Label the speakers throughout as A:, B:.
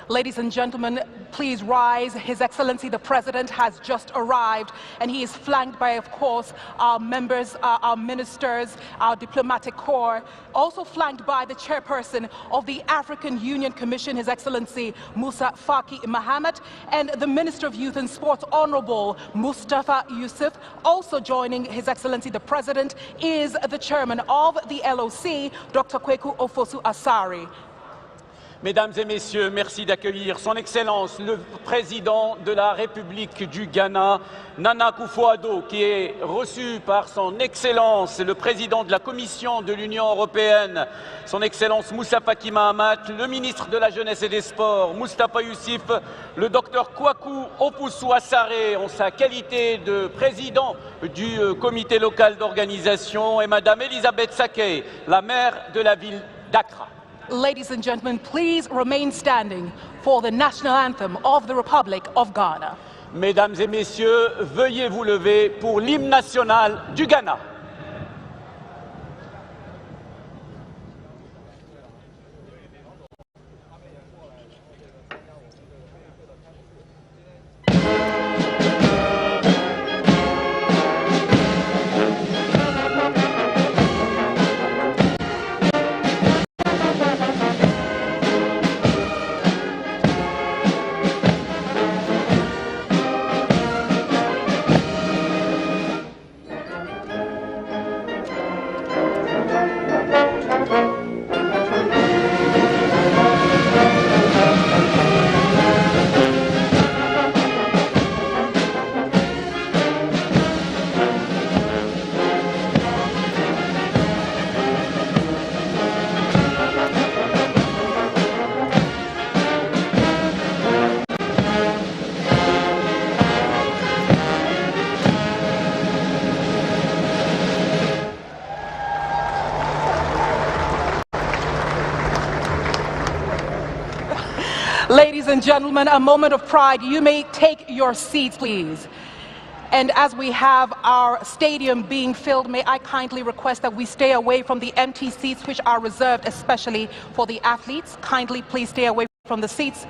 A: Ladies and gentlemen, please rise. His Excellency the President has just arrived, and he is flanked by, of course, our members, our ministers, our diplomatic corps, also flanked by the chairperson of the African Union Commission, His Excellency Musa Faki Mahamat, and the Minister of Youth and Sports, Honorable Mustafa Yusuf. Also joining His Excellency the President is the chairman of the LOC, Dr. Kweku Ofosu-Asare.
B: Mesdames et messieurs, merci d'accueillir son Excellence le Président de la République du Ghana, Nana Akufo-Addo, qui est reçu par son Excellence le Président de la Commission de l'Union européenne, son Excellence Moussa Faki Mahamat, le ministre de la Jeunesse et des Sports, Mustafa Yusuf, le Dr Kweku Ofosu-Asare en sa qualité de Président du Comité local d'organisation, et Madame Elisabeth Sakei, la maire de la ville d'Accra.
A: Ladies and gentlemen, please remain standing for the national anthem of the Republic of Ghana.
B: Mesdames et messieurs, veuillez vous lever pour l'hymne national du Ghana.
A: Ladies and gentlemen, a moment of pride. You may take your seats, please. And as we have our stadium being filled, may I kindly request that we stay away from the empty seats which are reserved especially for the athletes. Kindly please stay away from the seats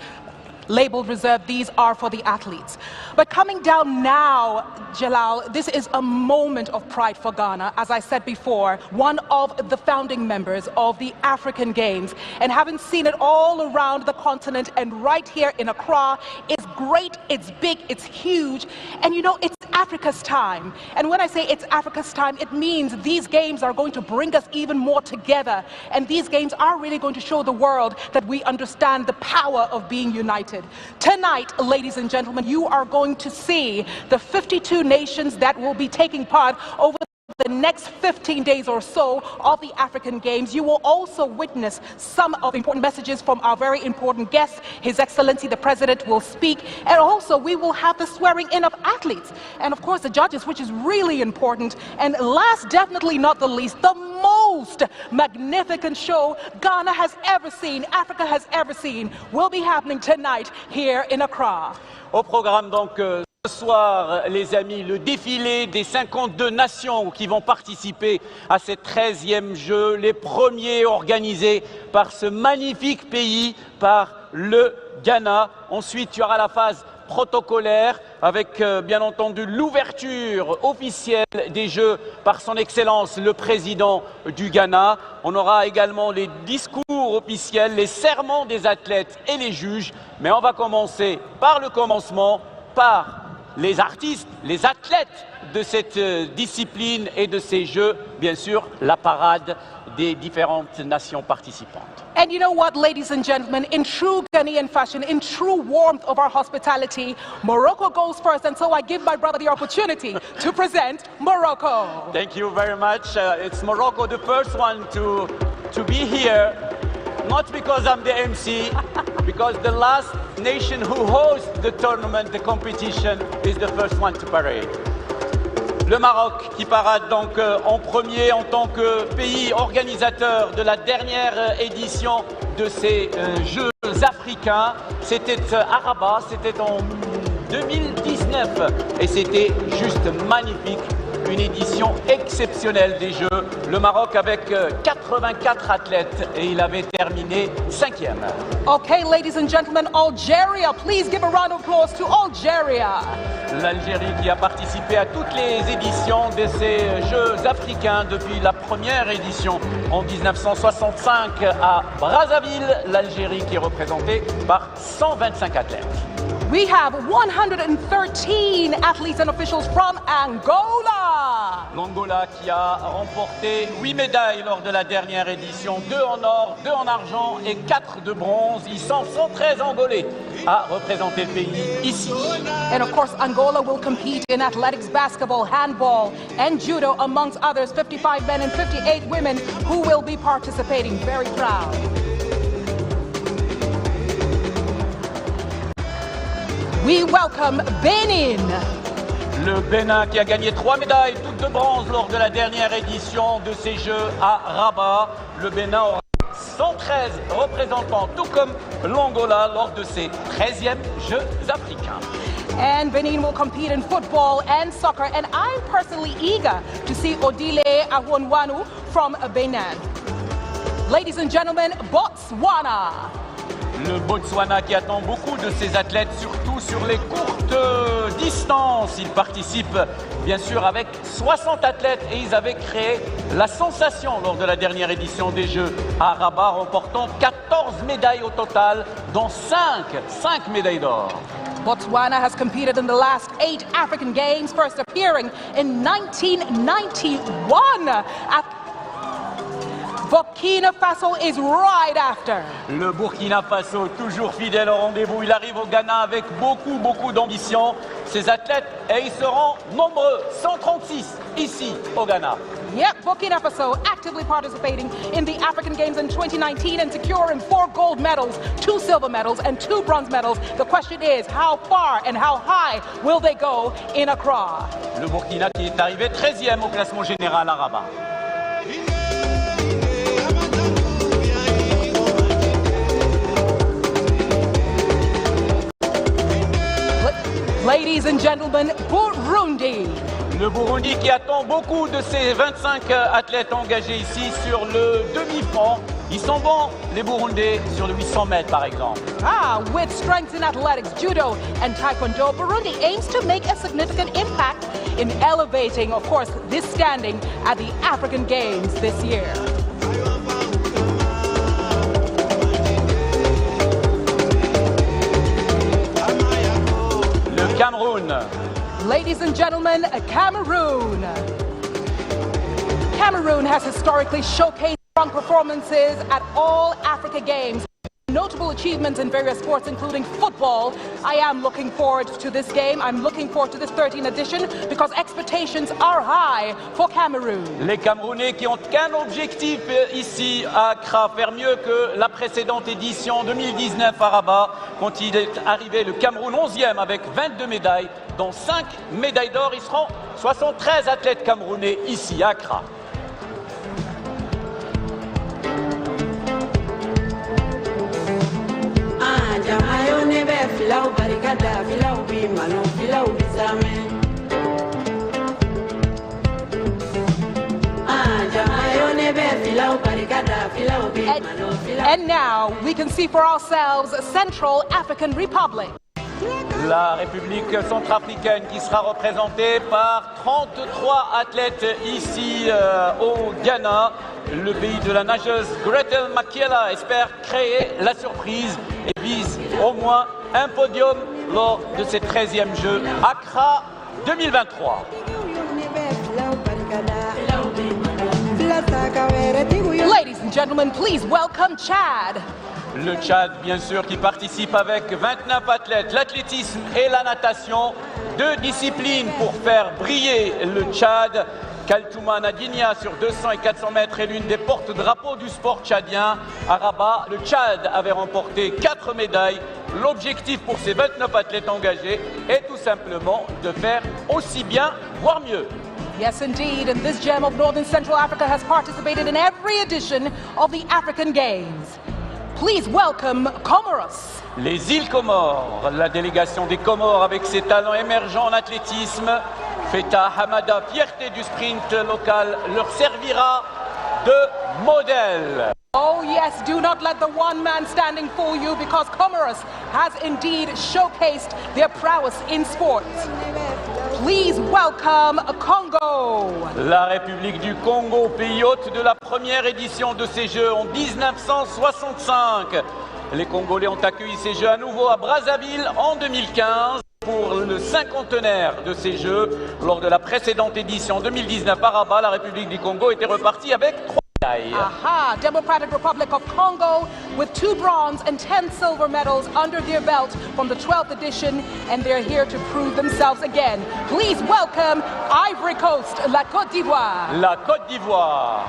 A: labeled reserved. These are for the athletes. But coming down now, Jalal, this is a moment of pride for Ghana. As I said before, one of the founding members of the African Games, and having seen it all around the continent and right here in Accra, it's great, it's big, it's huge, and you know, it's Africa's time. And when I say it's Africa's time, it means these games are going to bring us even more together, and these games are really going to show the world that we understand the power of being united. Tonight, ladies and gentlemen, you are going to see the 52 nations that will be taking part over the next 15 days or so of the African Games. You will also witness some of the important messages from our very important guests. His Excellency the President will speak, and also we will have the swearing in of athletes and of course the judges, which is really important. And last, definitely not the least, the most magnificent show Ghana has ever seen, Africa has ever seen, will be happening tonight here in Accra.
B: Au programme donc ce soir, les amis, le défilé des 52 nations qui vont participer à ces 13e Jeux, les premiers organisés par ce magnifique pays, par le Ghana. Ensuite, il y aura la phase protocolaire avec bien entendu l'ouverture officielle des Jeux par son Excellence le Président du Ghana. On aura également les discours officiels, les serments des athlètes et les juges. Mais on va commencer par le commencement, par les artistes, les athlètes de cette discipline et de ces Jeux, bien sûr, la parade des différentes nations participantes.
A: And you know what, ladies and gentlemen, in true Ghanaian fashion, in true warmth of our hospitality, Morocco goes first, and so I give my brother the opportunity to present Morocco.
B: Thank you very much. It's Morocco, the first one to be here, not because I'm the MC, because the last nation who hosts the tournament, the competition, is the first one to parade. Le Maroc qui parade donc en premier en tant que pays organisateur de la dernière édition de ces Jeux africains. C'était à Rabat, c'était en 2019 et c'était juste magnifique. une édition exceptionnelle des Jeux. Le Maroc avec 84 athlètes et il avait terminé 5e.
A: Okay, ladies and gentlemen, Algeria, please give a round of applause to Algeria.
B: L'Algérie qui a participé à toutes les éditions de ces Jeux africains depuis la première édition en 1965 à Brazzaville. L'Algérie qui est représentée par 125 athlètes.
A: We have 113 athletes and officials from Angola.
B: L'Angola qui a remporté 8 médailles lors de la dernière édition, 2 en or, 2 en argent et 4 de bronze. Ils sont 113 Angolais à représenter le pays ici.
A: And of course, Angola will compete in athletics, basketball, handball, and judo, amongst others, 55 men and 58 women who will be participating. Very proud. We welcome Benin.
B: Le Bénin qui a gagné 3 médailles, toutes de bronze lors de la dernière édition de ces Jeux à Rabat. Le Bénin aura 113 représentants, tout comme l'Angola lors de ses 13e Jeux africains.
A: And Benin will compete in football and soccer. And I'm personally eager to see Odile Ahonwanu from Benin. Ladies and gentlemen, Botswana.
B: Le Botswana qui attend beaucoup de ses athlètes, surtout sur les courtes distances. Il participe bien sûr avec 60 athlètes et ils avaient créé la sensation lors de la dernière édition des Jeux à Rabat, remportant 14 médailles au total, dont 5 médailles d'or.
A: Botswana has competed in the last 8 African Games, first appearing in 1991. Burkina Faso is right after.
B: Le Burkina Faso, toujours fidèle au rendez-vous, il arrive au Ghana avec beaucoup d'ambition. Ses athlètes, et ils seront nombreux, 136 ici au Ghana.
A: Yep, Burkina Faso actively participating in the African Games in 2019 and securing 4 gold medals, 2 silver medals, and 2 bronze medals. The question is, how far and how high will they go in Accra?
B: Le Burkina qui est arrivé 13e au classement général à Rabat.
A: Ladies and gentlemen, Burundi.
B: Le Burundi qui attend beaucoup de ses 25 athlètes engagés ici sur le demi-fond. Ils sont bons, les Burundais, sur le 800 mètres par exemple.
A: With strengths in athletics, judo, and taekwondo, Burundi aims to make a significant impact in elevating, of course, this standing at the African Games this year.
B: Cameroon.
A: Ladies and gentlemen, Cameroon. Cameroon has historically showcased strong performances at all Africa Games. Notable achievements in various sports, including football. I am looking forward to this game. I'm looking forward to this 13th edition because expectations are high for Cameroon.
B: Les Camerounais qui ont qu'un objectif ici à Accra, faire mieux que la précédente édition 2019 à Rabat, quand il est arrivé le Cameroun 11e avec 22 médailles, dont 5 médailles d'or. Ils seront 73 athlètes camerounais ici à Accra.
A: And now we can see for ourselves Central African Republic.
B: La République centrafricaine qui sera représentée par 33 athlètes ici au Ghana. Le pays de la nageuse Gretel Makiela espère créer la surprise et vise au moins un podium lors de ces 13e Jeux Accra 2023.
A: Ladies and gentlemen, please welcome Chad.
B: Le Tchad, bien sûr, qui participe avec 29 athlètes, l'athlétisme et la natation. 2 disciplines pour faire briller le Tchad. Kaltouma Nadinia sur 200 et 400 mètres est l'une des porte-drapeaux du sport tchadien. À Rabat, le Tchad avait remporté 4 médailles. L'objectif pour ces 29 athlètes engagés est tout simplement de faire aussi bien, voire mieux.
A: Yes, indeed, and this gem of Northern Central Africa has participated in every edition of the African Games. Please welcome Comoros.
B: Les îles Comores, la délégation des Comores avec ses talents émergents en athlétisme Feta Hamada, fierté du sprint local, leur servira de modèle.
A: Oh yes, do not let the one man standing fool you, because Comoros has indeed showcased their prowess in sports. Please welcome Congo.
B: La République du Congo, pays hôte de la première édition de ces Jeux en 1965. Les Congolais ont accueilli ces Jeux à nouveau à Brazzaville en 2015 pour le cinquantenaire de ces Jeux. Lors de la précédente édition en 2019 à Rabat, la République du Congo était repartie avec 3 médailles.
A: Aha, Democratic Republic of Congo with 2 bronze and 10 silver medals under their belt from the 12th edition, and they're here to prove themselves again. Please welcome Ivory Coast, la Côte d'Ivoire.
B: La Côte d'Ivoire.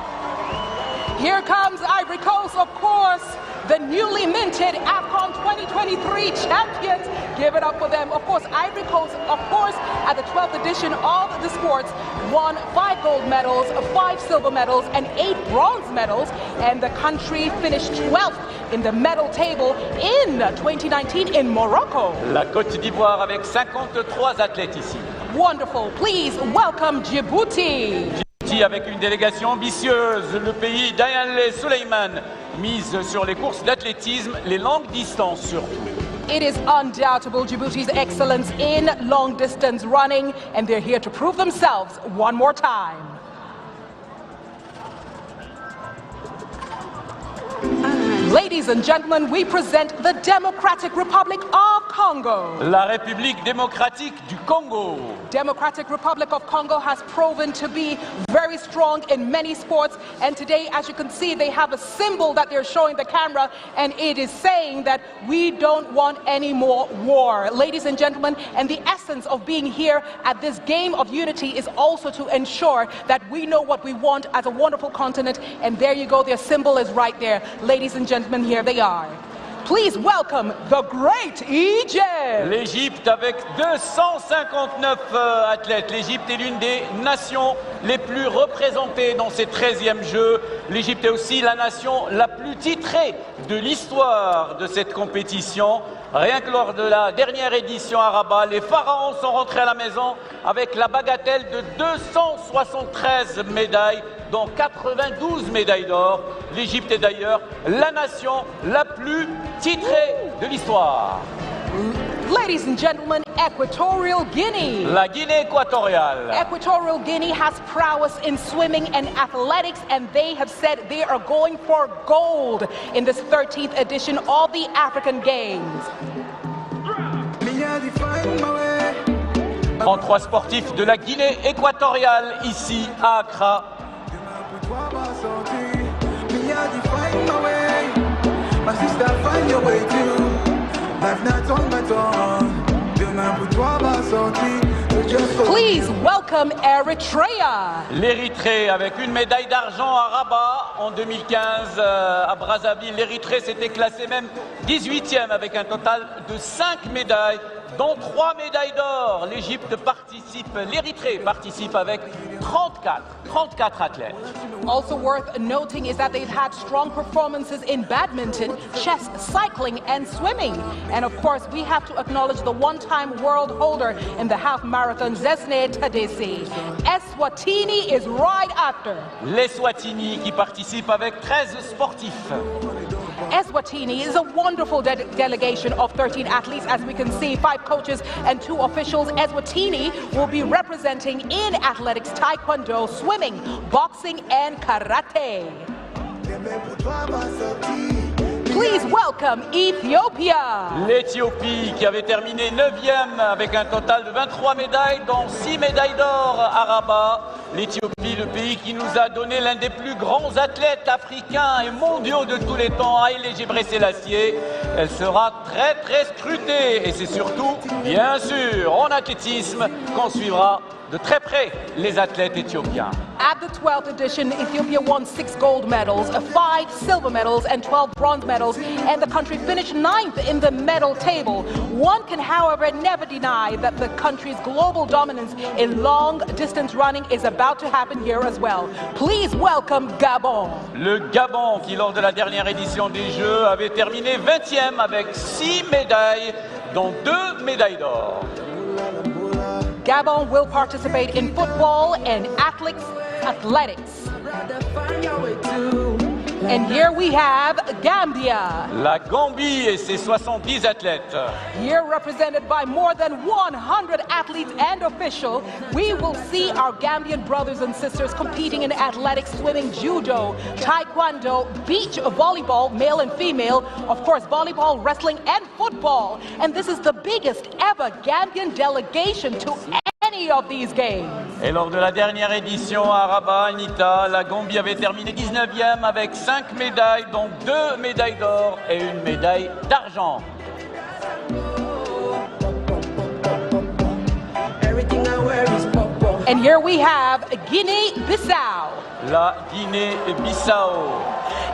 A: Here comes Ivory Coast, of course, the newly minted AFCON 2023 champions. Give it up for them. Of course, Ivory Coast, of course, at the 12th edition of the sports, won 5 gold medals, 5 silver medals, and 8 bronze medals. And the country finished 12th in the medal table in 2019 in Morocco.
B: La Côte d'Ivoire avec 53 athlètes ici.
A: Wonderful. Please welcome Djibouti.
B: Avec une délégation ambitieuse, le pays d'Ayanle Suleiman mise sur les courses d'athlétisme, les longues distances surtout.
A: It is undoubtable Djibouti's excellence in long distance running, and they're here to prove themselves one more time. Ladies and gentlemen, we present the Democratic Republic of Congo.
B: La République démocratique du Congo.
A: Democratic Republic of Congo has proven to be very strong in many sports, and today, as you can see, they have a symbol that they're showing the camera, and it is saying that we don't want any more war. Ladies and gentlemen, and the essence of being here at this game of unity is also to ensure that we know what we want as a wonderful continent, and there you go, their symbol is right there. Ladies and gentlemen, here they are. Please welcome the great Egypt.
B: L'Égypte avec 259 athlètes. L'Égypte est l'une des nations les plus représentées dans ces 13e Jeux. L'Égypte est aussi la nation la plus titrée de l'histoire de cette compétition. Rien que lors de la dernière édition à Rabat, les pharaons sont rentrés à la maison avec la bagatelle de 273 médailles, dont 92 médailles d'or. L'Égypte est d'ailleurs la nation la plus titrée de l'histoire.
A: Ladies and gentlemen, Equatorial Guinea.
B: La Guinée équatoriale.
A: Equatorial Guinea has prowess in swimming and athletics, and they have said they are going for gold in this 13th edition of the African Games.
B: 33 sportifs de la Guinée équatoriale ici à Accra.
A: Please welcome Eritrea.
B: L'Érythrée avec une médaille d'argent à Rabat en 2015 à Brazzaville. L'Érythrée s'était classée même 18e avec un total de 5 médailles, dont 3 médailles d'or. L'Érythrée participe avec 34 athlètes.
A: Also worth noting is that they've had strong performances in badminton, chess, cycling, and swimming. And of course, we have to acknowledge the one-time world holder in the half marathon, Zesne Tadesi. Eswatini is right after.
B: L'Eswatini qui participe avec 13 sportifs.
A: Eswatini is a wonderful delegation of 13 athletes. As we can see, 5 coaches and 2 officials. Eswatini will be representing in athletics, taekwondo, swimming, boxing, and karate. Please welcome Ethiopia.
B: L'Éthiopie qui avait terminé 9e avec un total de 23 médailles, dont 6 médailles d'or à Rabat. L'Éthiopie, le pays qui nous a donné l'un des plus grands athlètes africains et mondiaux de tous les temps, Haïlé Gebrselassie. Elle sera très scrutée, et c'est surtout, bien sûr, en athlétisme qu'on suivra de très près les athlètes éthiopiens.
A: At the 12th edition, Ethiopia won 6 gold medals, 5 silver medals, and 12 bronze medals, and the country finished 9th in the medal table. One can, however, never deny that the country's global dominance in long-distance running is about to happen here as well. Please welcome Gabon.
B: Le Gabon, qui lors de la dernière édition des Jeux avait terminé 20e avec 6 médailles, dont 2 médailles d'or.
A: Gabon will participate in football and athletics. And here we have Gambia.
B: La Gambie et ses 70 athlètes.
A: Here represented by more than 100 athletes and officials, we will see our Gambian brothers and sisters competing in athletics, swimming, judo, taekwondo, beach volleyball, male and female, of course volleyball, wrestling and football. And this is the biggest ever Gambian delegation to any of these games.
B: Et lors de la dernière édition à Rabat, Anita, la Gambie avait terminé 19e avec 5 médailles, dont 2 médailles d'or et une médaille d'argent.
A: And here we have Guinea-Bissau.
B: La Guinée-Bissau.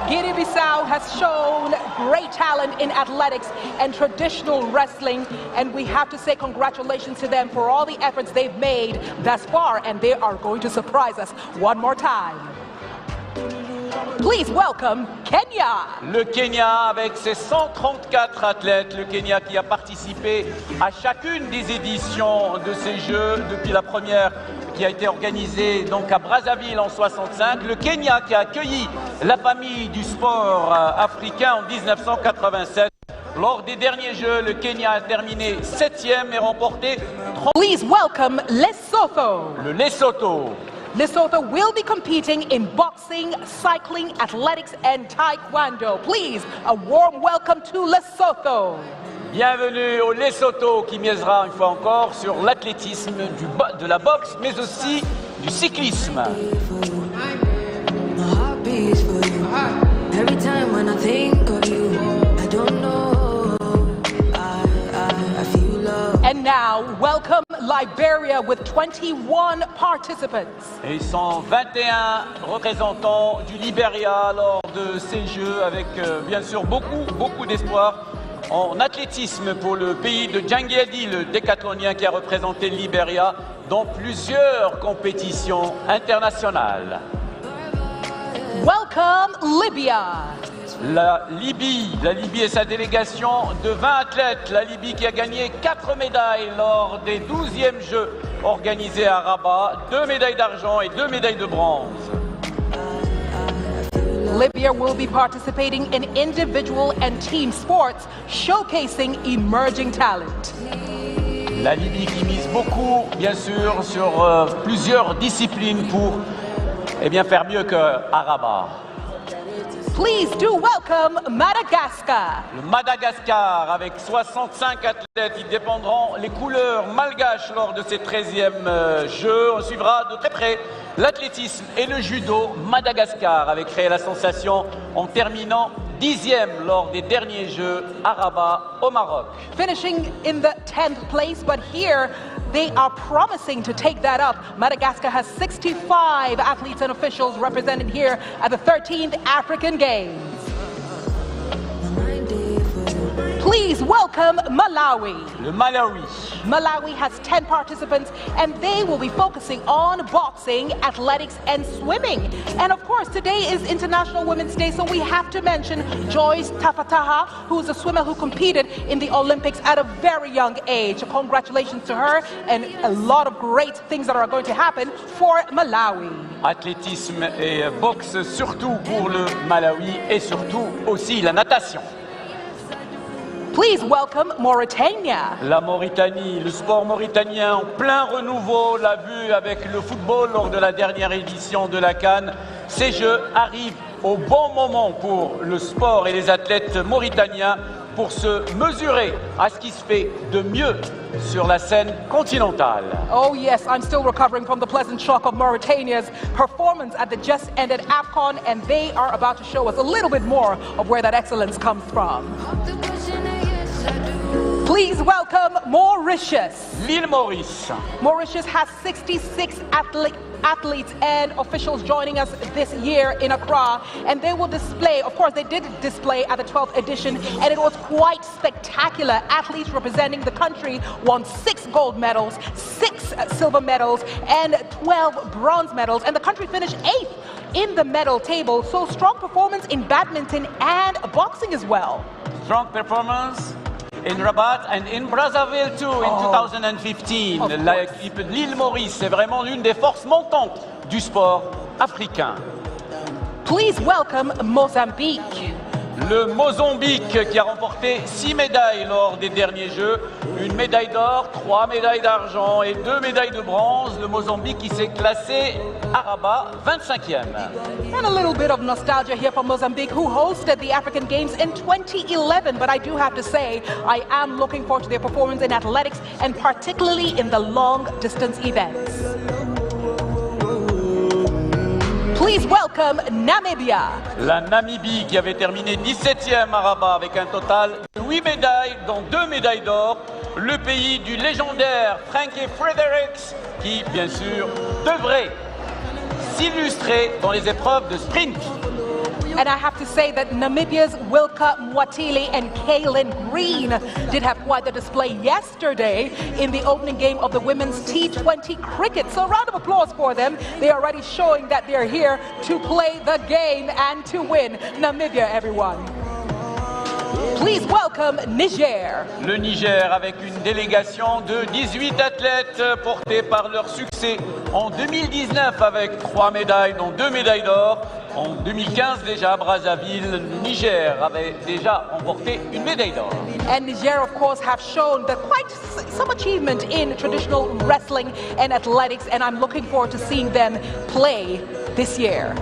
A: Guinea-Bissau has shown great talent in athletics and traditional wrestling, and we have to say congratulations to them for all the efforts they've made thus far, and they are going to surprise us one more time. Please welcome Kenya.
B: Le Kenya avec ses 134 athlètes, le Kenya qui a participé à chacune des éditions de ces Jeux depuis la première qui a été organisée donc à Brazzaville en 65, le Kenya qui a accueilli la famille du sport africain en 1987. Lors des derniers Jeux, le Kenya a terminé 7e et remporté 30.
A: Please welcome Lesotho.
B: Le Lesotho.
A: Lesotho will be competing in boxing, cycling, athletics, and taekwondo. Please, a warm welcome to Lesotho.
B: Bienvenue au Lesotho qui misera une fois encore sur l'athlétisme, de la boxe, mais aussi du cyclisme.
A: And now, welcome Liberia with 21 participants.
B: Et ils sont 21 représentants du Libéria lors de ces Jeux avec bien sûr beaucoup d'espoir en athlétisme pour le pays de Djangiadi, le décathlonien qui a représenté le Libéria dans plusieurs compétitions internationales.
A: Welcome Libya.
B: La Libye et sa délégation de 20 athlètes. La Libye qui a gagné 4 médailles lors des 12e Jeux organisés à Rabat, 2 médailles d'argent et 2 médailles de bronze.
A: Libya will be participating in individual and team sports, showcasing emerging talent.
B: La Libye qui mise beaucoup, bien sûr, sur plusieurs disciplines pour faire mieux qu'à Rabat.
A: Please do welcome Madagascar.
B: Le Madagascar avec 65 athlètes, ils défendront les couleurs malgaches lors de ces 13e Jeux. On suivra de très près l'athlétisme et le judo. Madagascar avait créé la sensation en terminant 10e lors des derniers Jeux à Rabat au Maroc.
A: Finishing in the 10th place, but here they are promising to take that up. Madagascar has 65 athletes and officials represented here at the 13th African Games. Please welcome Malawi.
B: Le Malawi.
A: Malawi has 10 participants and they will be focusing on boxing, athletics and swimming. And of course today is International Women's Day, so we have to mention Joyce Tafataha, who is a swimmer who competed in the Olympics at a very young age. Congratulations to her and a lot of great things that are going to happen for Malawi.
B: Athlétisme et boxe surtout pour le Malawi et surtout aussi la natation.
A: Please welcome Mauritania.
B: La Mauritanie, le sport mauritanien en plein renouveau, l'a vu avec le football lors de la dernière édition de la CAN. Ces Jeux arrivent au bon moment pour le sport et les athlètes mauritaniens pour se mesurer à ce qui se fait de mieux sur la scène continentale.
A: Oh yes, I'm still recovering from the pleasant shock of Mauritania's performance at the just ended AFCON, and they are about to show us a little bit more of where that excellence comes from. Please welcome Mauritius.
B: L'île Maurice.
A: Mauritius has 66 athletes and officials joining us this year in Accra, and they will display, of course they did display at the 12th edition, and it was quite spectacular. Athletes representing the country won 6 gold medals, 6 silver medals, and 12 bronze medals, and the country finished 8th in the medal table. So strong performance in badminton and boxing as well.
B: Strong performance in Rabat and in Brazzaville too in 2015. L'équipe de l'île Maurice, c'est vraiment l'une des forces montantes du sport africain.
A: Please welcome Mozambique.
B: Le Mozambique qui a remporté 6 médailles lors des derniers Jeux, une médaille d'or, 3 médailles d'argent et 2 médailles de bronze. Le Mozambique qui s'est classé à Rabat 25e.
A: And a little bit of nostalgia here for Mozambique, who hosted the African Games in 2011. But I do have to say, I am looking forward to their performance in athletics and particularly in the long distance events. Please welcome Namibia.
B: La Namibie qui avait terminé 17e à Rabat avec un total de 8 médailles, dont 2 médailles d'or. Le pays du légendaire Frankie Fredericks qui, bien sûr, devrait s'illustrer dans les épreuves de sprint.
A: And I have to say that Namibia's Wilka Mwatili and Kaylin Green did have quite the display yesterday in the opening game of the women's T20 cricket. So a round of applause for them. They are already showing that they're here to play the game and to win. Namibia, everyone. Please welcome Niger.
B: Le Niger avec une délégation de 18 athlètes portés par leur succès en 2019 avec 3 médailles, dont 2 médailles d'or. En 2015 déjà à Brazzaville, le Niger avait déjà remporté une médaille d'or.
A: And Niger, of course, have shown that quite some achievement in traditional wrestling and athletics, and I'm looking forward to seeing them play this year.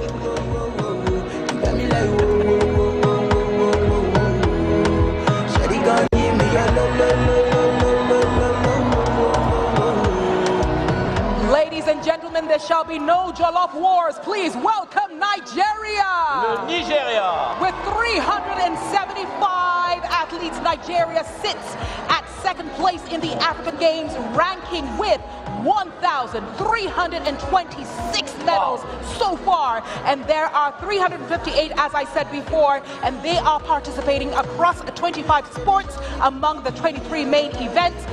A: Ladies and gentlemen, there shall be no jollof wars. Please welcome Nigeria.
B: Le Nigeria.
A: With 375 athletes, Nigeria sits at second place in the African Games ranking with 1,326 medals so far, and there are 358, as I said before, and they are participating across 25 sports among the 23 main events.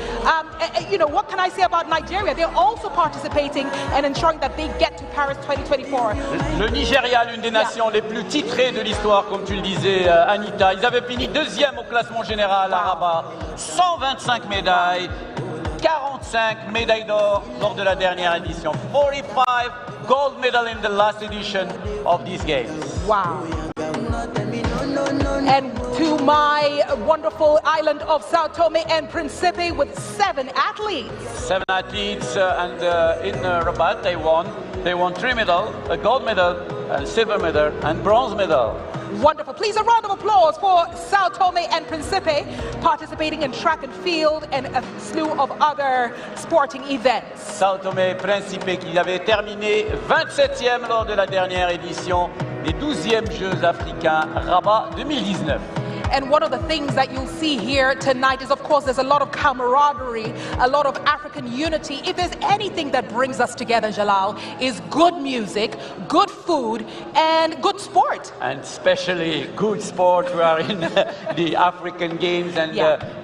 A: You know, what can I say about Nigeria? They're also participating and ensuring that they get to Paris 2024.
B: Le Nigeria, l'une des nations les plus titrées de l'histoire, comme tu le disais, Anita. Ils avaient fini 2e au classement général à Rabat, 125 médailles. 45 médailles d'or lors de la dernière édition. 45 gold medal in the last edition of these games.
A: Wow. And to my wonderful island of Sao Tome and Principe with 7 athletes.
B: 7 athletes and in Rabat they won 3 medals, a gold medal, a silver medal and bronze medal.
A: Wonderful. Please, a round of applause for Sao Tome and Principe participating in track and field and a slew of other sporting events.
B: Sao Tome et Principe qui avait terminé 27e lors de la dernière édition des 12e Jeux africains Rabat 2019.
A: And one of the things that you'll see here tonight is, of course, there's a lot of camaraderie, a lot of African unity. If there's anything that brings us together, Jalal, is good music, good food, and good sport.
B: And especially good sport. We are in the African Games, and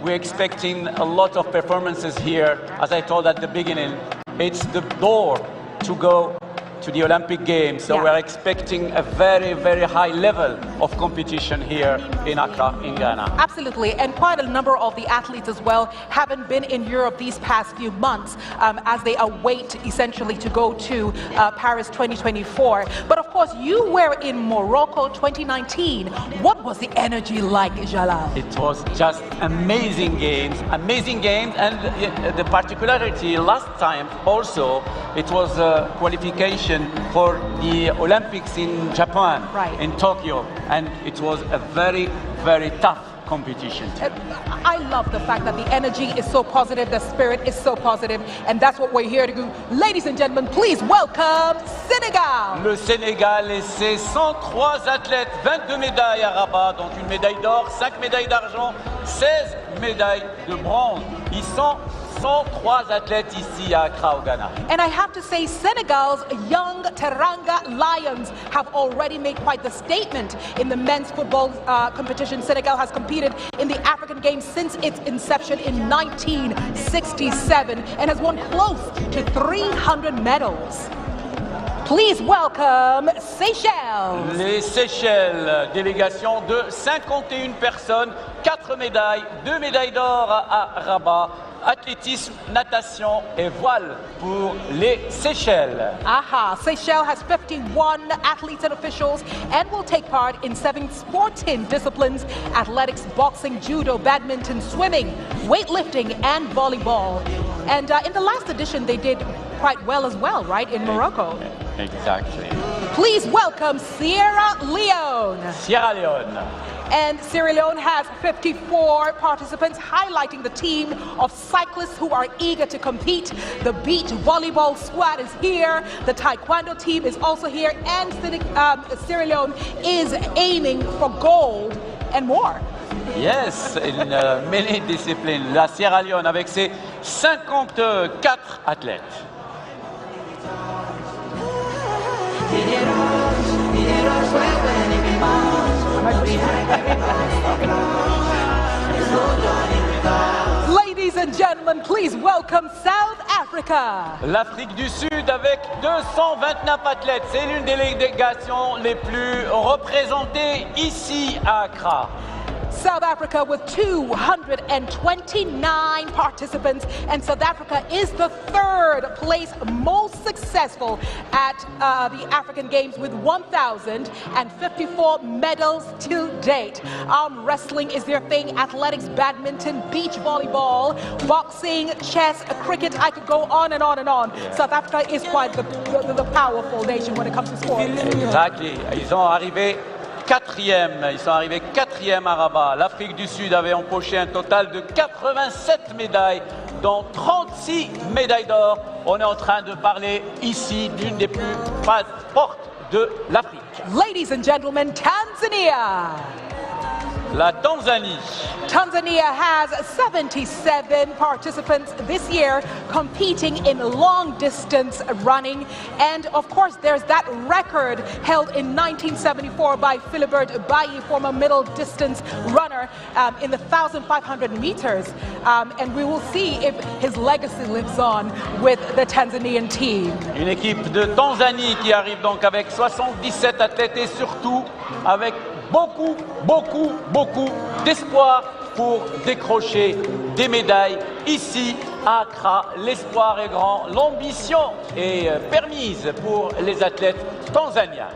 B: we're expecting a lot of performances here. As I told at the beginning, it's the door to go to the Olympic Games. So we're expecting a very, very high level of competition here in Accra, in Ghana.
A: Absolutely, and quite a number of the athletes as well haven't been in Europe these past few months as they await essentially to go to Paris 2024. But of course, you were in Morocco 2019. What was the energy like, Jalal?
B: It was just amazing games, and the particularity last time also, it was a qualification for the Olympics in Japan, in Tokyo, and it was a very, very tough competition.
A: I love the fact that the energy is so positive, the spirit is so positive, and that's what we're here to do. Ladies and gentlemen, please welcome Sénégal.
B: Le Sénégal et ses 103 athlètes, 22 médailles à Rabat, dont une médaille d'or, 5 médailles d'argent, 16 médailles de bronze. Ils sont 103 athlètes ici à Accra, au Ghana.
A: And I have to say, Senegal's young Teranga Lions have already made quite the statement in the men's football competition. Senegal has competed in the African Games since its inception in 1967 and has won close to 300 medals. Please welcome Seychelles.
B: Les Seychelles, délégation de 51 personnes, 4 médailles, 2 médailles d'or à Rabat, athlétisme, natation et voile pour les Seychelles.
A: Aha, Seychelles has 51 athletes and officials and will take part in 7 sporting disciplines: athletics, boxing, judo, badminton, swimming, weightlifting, and volleyball. And in the last edition, they did quite well as well, right, in Morocco?
B: Exactly.
A: Please welcome Sierra Leone.
B: Sierra Leone.
A: And Sierra Leone has 54 participants, highlighting the team of cyclists who are eager to compete. The beach volleyball squad is here. The taekwondo team is also here. And Sierra Leone is aiming for gold and more.
B: Yes, in many disciplines. La Sierra Leone avec ses 54 athlètes.
A: Ladies and gentlemen, please welcome South Africa.
B: L'Afrique du Sud avec 229 athlètes. C'est l'une des délégations les plus représentées ici à Accra.
A: South Africa with 229 participants, and South Africa is the 3rd place most successful at the African Games with 1,054 medals to date. Wrestling is their thing, athletics, badminton, beach volleyball, boxing, chess, cricket. I could go on and on and on. Yeah. South Africa is quite the powerful nation when it comes to sports.
B: Exactly. Ils sont arrivés 4e, ils sont arrivés 4e à Rabat. L'Afrique du Sud avait empoché un total de 87 médailles, dont 36 médailles d'or. On est en train de parler ici d'une des plus fortes de l'Afrique.
A: Ladies and gentlemen, Tanzania.
B: La Tanzanie.
A: Tanzania has 77 participants this year competing in long distance running. And of course, there's that record held in 1974 by Philibert Bayi, former middle distance runner, in the 1,500 meters. And we will see if his legacy lives on with the Tanzanian team.
B: Une équipe de Tanzanie qui arrive donc avec 77 athlètes et surtout avec beaucoup d'espoir pour décrocher des médailles ici à Accra. L'espoir est grand, l'ambition est permise pour les athlètes tanzaniens.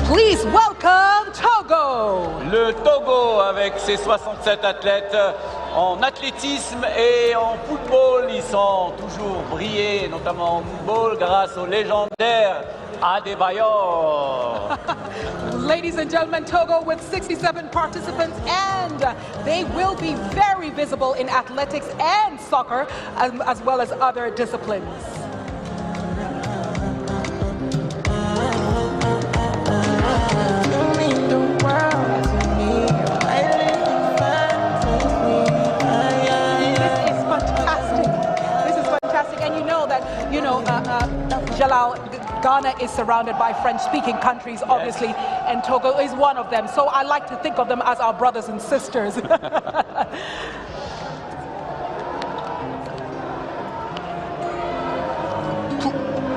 A: Please welcome Togo.
B: Le Togo avec ses 67 athlètes en athlétisme et en football, ils sont toujours brillés, notamment en football grâce au légendaire Adebayor.
A: Ladies and gentlemen, Togo with 67 participants, and they will be very visible in athletics and soccer, as well as other disciplines. Jalal, Ghana is surrounded by French-speaking countries, obviously, and Togo is one of them. So I like to think of them as our brothers and sisters.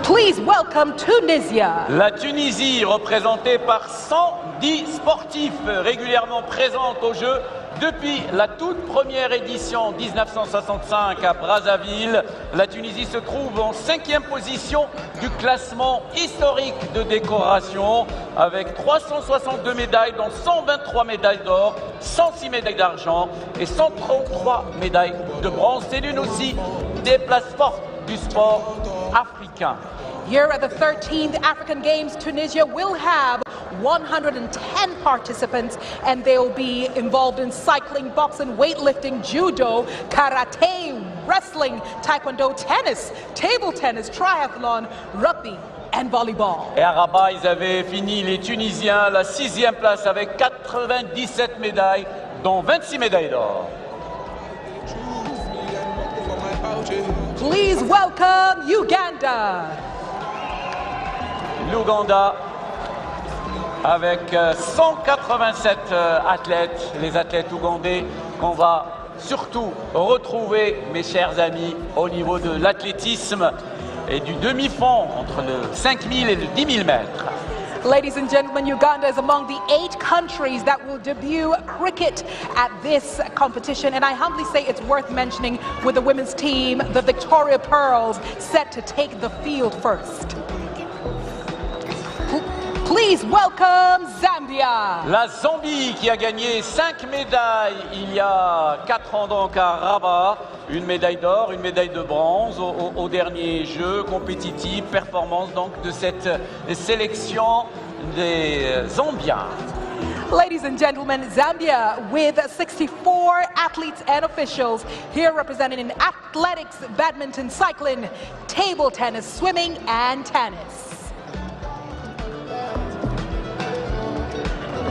A: Please welcome Tunisia.
B: La Tunisie, représentée par 110 sportifs régulièrement présents aux Jeux depuis la toute première édition 1965 à Brazzaville. La Tunisie se trouve en 5e position du classement historique de décoration avec 362 médailles, dont 123 médailles d'or, 106 médailles d'argent et 133 médailles de bronze. C'est l'une aussi des places fortes du sport africain.
A: Here at the 13th African Games, Tunisia will have 110 participants, and they'll be involved in cycling, boxing, weightlifting, judo, karate, wrestling, taekwondo, tennis, table tennis, triathlon, rugby, and volleyball.
B: Et à Rabat, ils avaient fini, les Tunisiens, la 6e place avec 97 médailles, dont 26 médailles d'or.
A: Please welcome Uganda.
B: L'Ouganda avec 187 athlètes, les athlètes ougandais qu'on va surtout retrouver, mes chers amis, au niveau de l'athlétisme et du demi-fond entre le 5000 et le 10 000 mètres.
A: Ladies and gentlemen, Uganda is among the 8 countries that will debut cricket at this competition. And I humbly say it's worth mentioning with the women's team, the Victoria Pearls, set to take the field first. Please welcome Zambia.
B: La Zambie qui a gagné 5 médailles il y a 4 ans donc à Rabat. Une médaille d'or, une médaille de bronze au dernier jeu compétitif, performance donc de cette sélection des Zambiens.
A: Ladies and gentlemen, Zambia with 64 athletes and officials here represented in athletics, badminton, cycling, table tennis, swimming and tennis.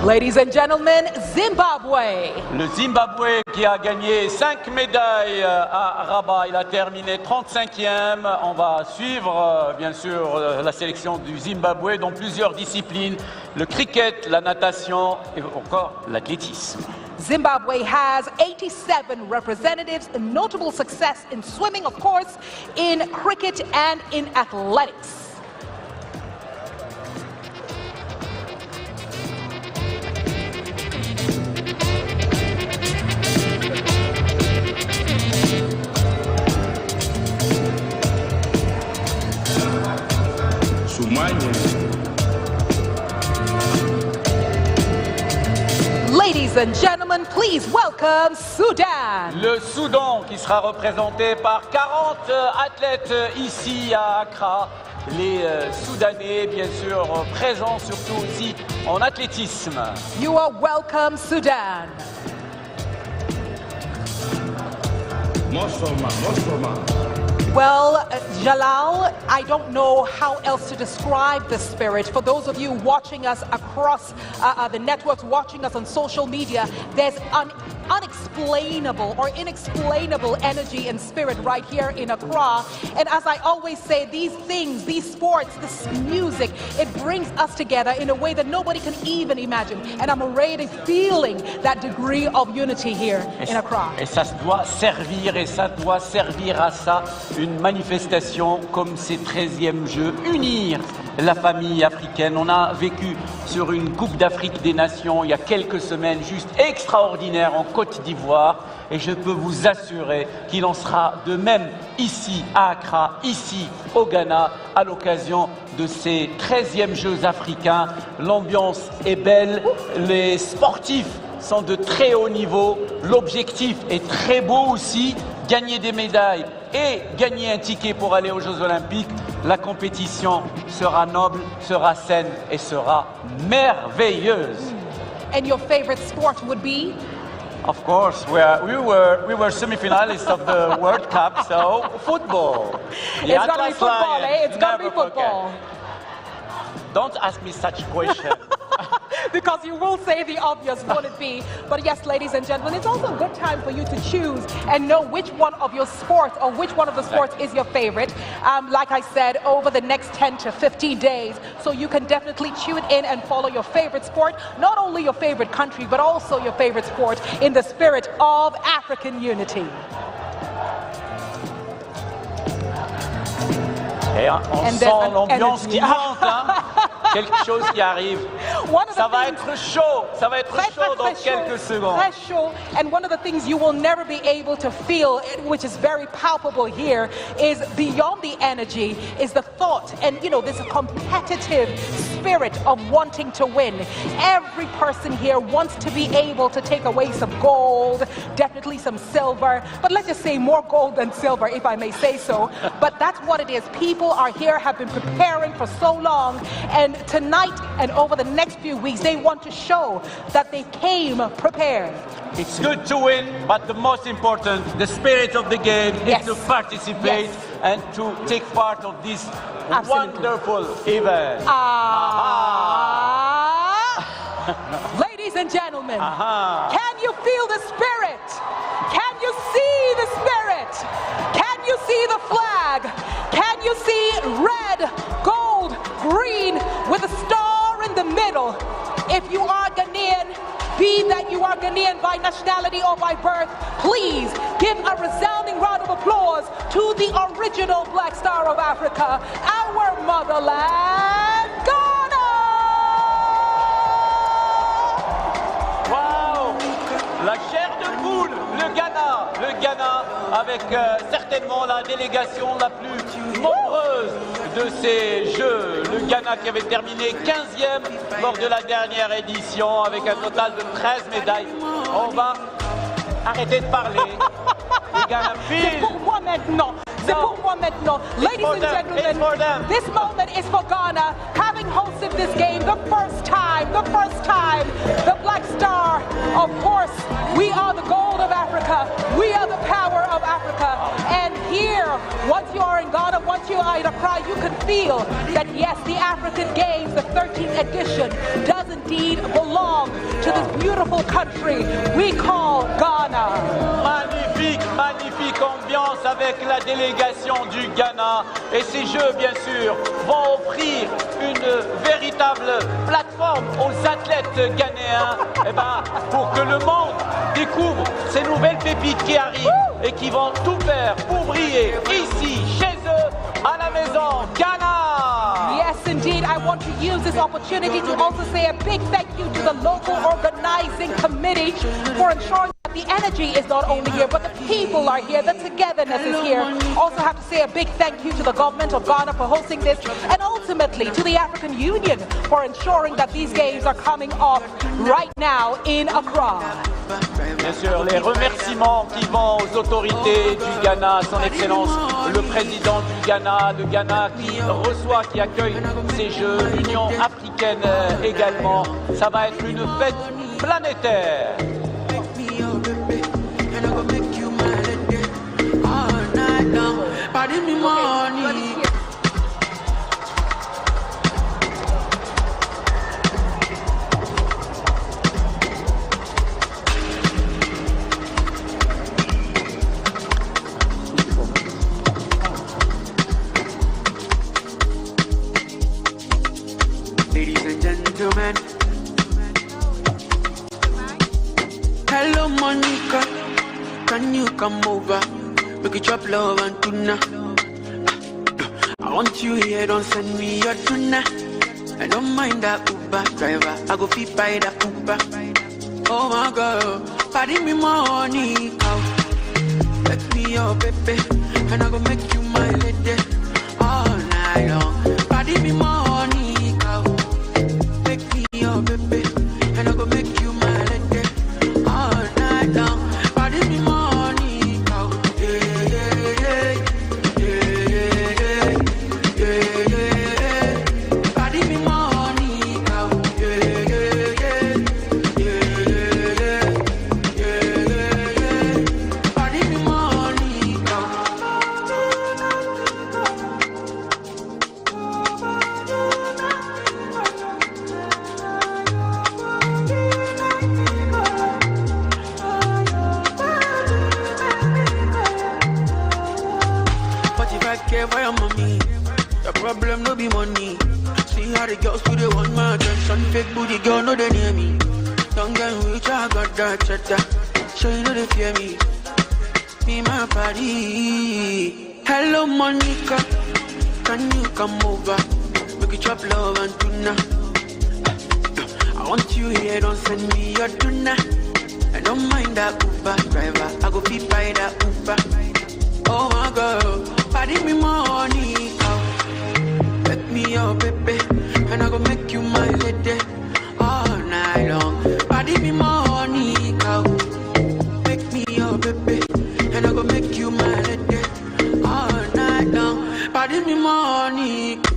A: Ladies and gentlemen, Zimbabwe.
B: Le Zimbabwe qui a gagné 5 médailles à Rabat, il a terminé 35e. On va suivre bien sûr la sélection du Zimbabwe dans plusieurs disciplines, le cricket, la natation et encore l'athlétisme.
A: Zimbabwe has 87 representatives, a notable success in swimming, of course, in cricket and in athletics. Ladies and gentlemen, please welcome Sudan.
B: Le Soudan qui sera représenté par 40 athlètes ici à Accra. Les Soudanais, bien sûr, présents surtout ici en athlétisme.
A: You are welcome, Sudan. Well, Jalal, I don't know how else to describe the spirit. For those of you watching us across the networks, watching us on social media, there's an unexplainable or inexplainable energy and spirit right here in Accra. And as I always say, these things, these sports, this music, it brings us together in a way that nobody can even imagine. And I'm already feeling that degree of unity here in Accra.
B: Et ça doit servir à ça, une manifestation comme ces 13e Jeux, unir la famille africaine. On a vécu sur une Coupe d'Afrique des Nations il y a quelques semaines, juste extraordinaire en Côte d'Ivoire. Et je peux vous assurer qu'il en sera de même ici à Accra, ici au Ghana, à l'occasion de ces 13e Jeux africains. L'ambiance est belle, les sportifs sont de très haut niveau, l'objectif est très beau aussi, gagner des médailles et gagner un ticket pour aller aux Jeux Olympiques. La compétition sera noble, sera saine et sera merveilleuse.
A: And your favorite sport would be?
B: Of course, we were semi-finalists of the World Cup, so football.
A: It's going to be football, eh? It's going to be football.
B: Don't ask me such questions.
A: Because you will say the obvious, won't it be? But yes, ladies and gentlemen, it's also a good time for you to choose and know which one of your sports or which one of the sports is your favorite. Like I said, over the next 10 to 15 days. So you can definitely tune in and follow your favorite sport, not only your favorite country, but also your favorite sport in the spirit of African unity.
B: Et on sent l'ambiance qui monte, hein? Quelque chose qui arrive. Ça va être chaud dans quelques secondes.
A: Très chaud. And one of the things you will never be able to feel, which is very palpable here, is beyond the energy, is the thought and, you know, this competitive spirit of wanting to win. Every person here wants to be able to take away some gold, definitely some silver, but let's just say more gold than silver, if I may say so. But that's what it is. People are here, have been preparing for so long, and tonight and over the next few weeks, they want to show that they came prepared.
B: It's good to win, but the most important, the spirit of the game is to participate and to take part of this wonderful event.
A: Ladies and gentlemen, can you feel the spirit? Can you see the spirit? Can you see the flag? Can you see red, gold, green with a star in the middle? If you are Ghanaian, be that you are Ghanaian by nationality or by birth, please give a resounding round of applause to the original Black Star of Africa, our motherland, Ghana!
B: Wow! La chair de poule, le Ghana avec certainement la délégation la plus nombreuse de ces Jeux. Le Ghana qui avait terminé 15e lors de la dernière édition avec un total de 13 médailles. On va arrêter de parler. Le Ghana file.
A: C'est pour moi maintenant. C'est pour moi maintenant. Ladies and gentlemen, this moment is for Ghana, having hosted this game the first time, the Black Star. Of course, we are the gold of Africa. We are the power of Africa. And here, once you are in Ghana, once you are in Accra, you can feel that yes, the African Games, the 13th edition, does indeed belong to this beautiful country we call Ghana.
B: Magnifique, magnifique ambiance avec la délégation du Ghana. Et ces Jeux, bien sûr, vont offrir une véritable plateforme aux athlètes ghanéens pour que le monde découvre ces nouvelles pépites qui arrivent et qui vont tout faire pour briller ici, chez eux, à la maison, Ghana!
A: Yes, indeed. I want to use this opportunity to also say a big thank you to the local organizing committee for ensuring that the energy is not only here, but the people are here, the togetherness is here. Also have to say a big thank you to the government of Ghana for hosting this, and ultimately to the African Union for ensuring that these games are coming off right now in Accra.
B: Bien sûr, les remerciements qui vont aux autorités du Ghana, son Excellence, le président du Ghana, le Ghana qui reçoit, qui accueille ces Jeux, l'Union africaine également. Ça va être une fête planétaire.
C: Ladies and gentlemen, hello Monica, can you come over? We could chop love and tuna. I want you here, don't send me your tuna. I don't mind that Uber driver, I go fit by that Uber. Oh my girl, pardon me Monica, make me your baby, and I go make you my lady all night long. Pardon me Monica, make me your baby, and I go make you my lady all night long. Pardon me Monica, yeah, yeah, yeah, yeah, yeah, yeah. Pardon me Monica, yeah, yeah, yeah, yeah, yeah, yeah. Pardon me Monica. Care for your mommy. The problem no be money. See how the girls do they want my attention. Fake booty girl no they near me. Don't get rich, I got that cheddar. Sure you know they fear me. Me my party. Hello Monica, can you come over? We could chop love and tuna. I want you here, don't send me your tuna. I don't mind that Uber driver, I go fit by that Uber. Oh my girl, pardon me Monica, make me your baby, and I go make you my lady all night long. Pardon me Monica, make me your baby, and I go make you my lady all night long. Pardon me Monica.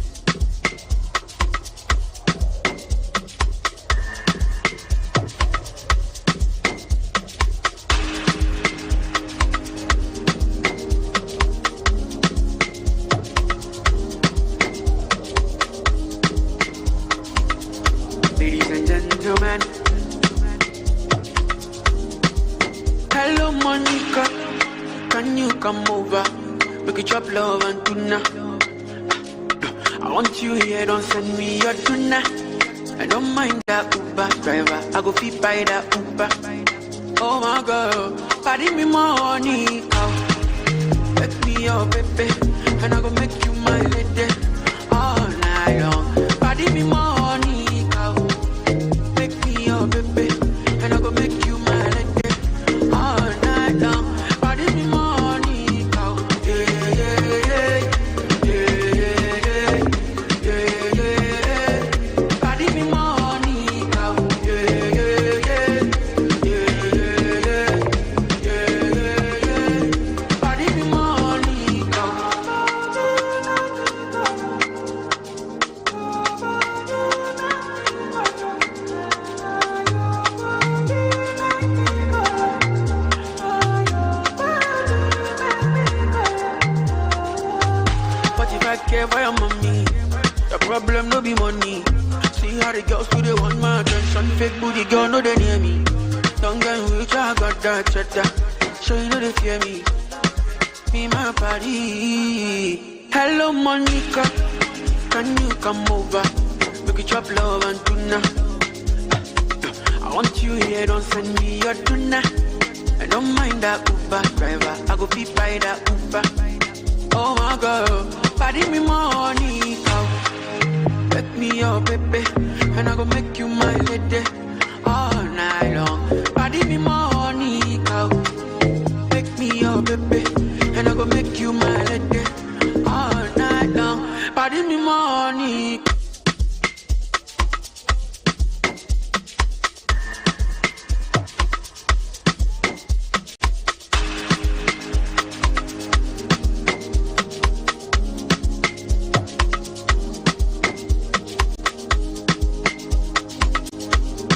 C: Ladies and gentlemen, hello Monica, can you come over? We could chop love and tuna. I want you here, don't send me your tuna. I don't mind that Uber driver. I go fit by that Uber. Oh my girl, party me money, make me your baby, and I go make you my lady all night long. Party me money, make me your baby, and I go make you my lady all night long. Party me money, yeah, yeah, yeah, yeah, yeah, yeah, yeah. Party me money, yeah, yeah, yeah, yeah, yeah, yeah. Party me money, but if I care for your mommy, the problem no be money. See how the girls do they want my attention. Fake booty girl no they near me. Don't get rich, I got that cheddar. So you know they fear me. Be my party. Hello Monica, can you come over? We could chop love and tuna. I want you here, don't send me your tuna. I don't mind that Uber driver. I go fit by that Uber. Oh my girl, party me money, make me your baby, and I go make you my lady all night long. Party me money, make me your baby, and I go make you my lady all night long. Party me money.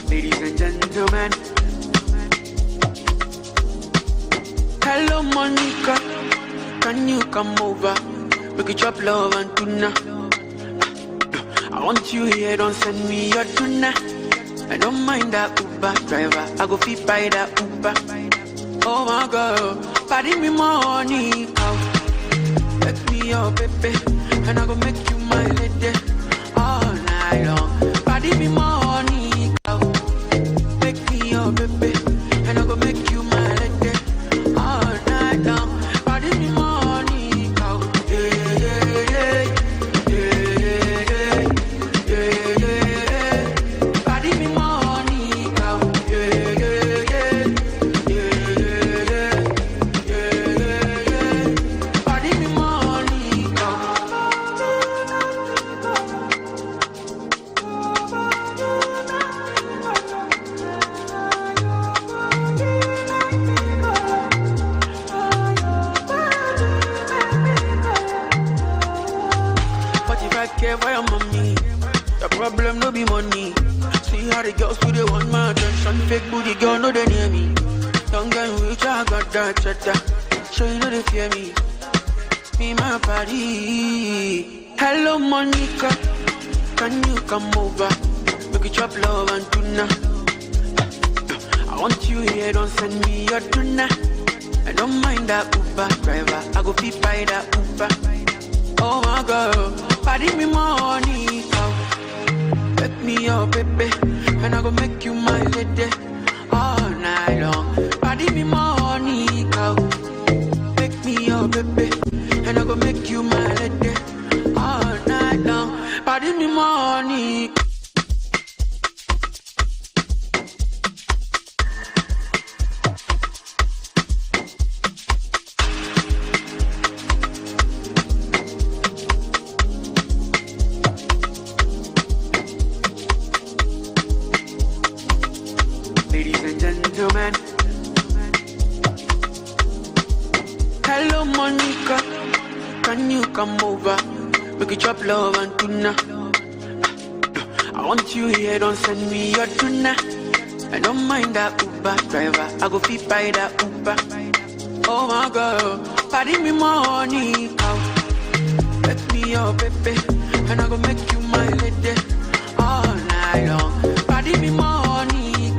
C: Ladies and gentlemen, hello Monica, can you come over? We could chop love and tuna. I want you here, don't send me your tuna. I don't mind that Uber driver. I go fit by that Uber. Oh my girl, party me money, make me your baby, and I go make you my lady all night long. Party me money, make me your baby, and I go make you my lady all night long. Party me money, yeah, yeah, yeah, yeah, yeah, yeah, yeah. Party me money, yeah, yeah, yeah, yeah, yeah, yeah, yeah. Party me money, but if I care for your mommy, the problem no be money. See how the girls do they want my attention. Fake booty girl no they near me. Don't get rich, I got that cheddar. So you know they fear me. Be my party. Hello Monica, can you come over? We could chop love and tuna. I want you here, don't send me your tuna. I don't mind that Uber driver. I go fit by that Uber. Oh my girl, party me money, make me your baby, and I go make you my lady all night long. Party me money, make me your baby, and I go make you my lady all night long. Party me money. Ladies and gentlemen, hello Monica, can you come over? We could chop love and tuna. I want you here, don't send me your tuna. I don't mind that Uber driver. I go fit by that Uber. Oh my girl, party me money, make me your baby, and I go make you my lady all night long. Party me money,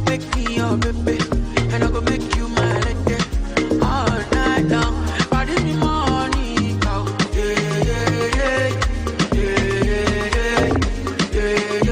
C: make me your baby, and I go make you my lady all night long. Party me money, yeah, yeah, yeah, yeah, yeah, yeah, yeah.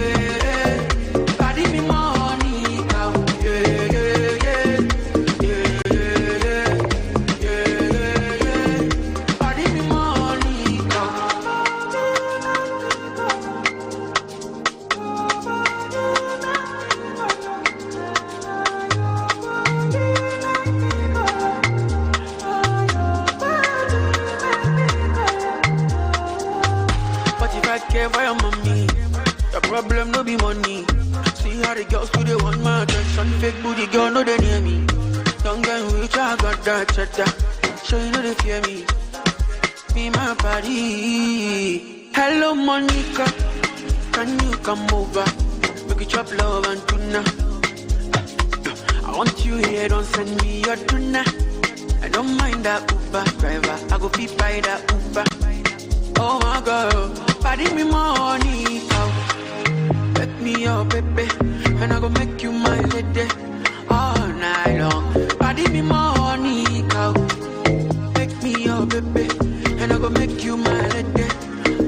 C: girls do they want my attention. Fake booty girl, no they near me. Don't get rich, I got that cheddar. Sure you know they fear me. Be my body. Hello Monica, can you come over? We could chop love and tuna. I want you here, don't send me your tuna. I don't mind that Uber driver, I go feed by that Uber. Oh my girl, body me money, make me your baby, and I go make you my lady all night long. Body me money, make me your baby, and I go make you my lady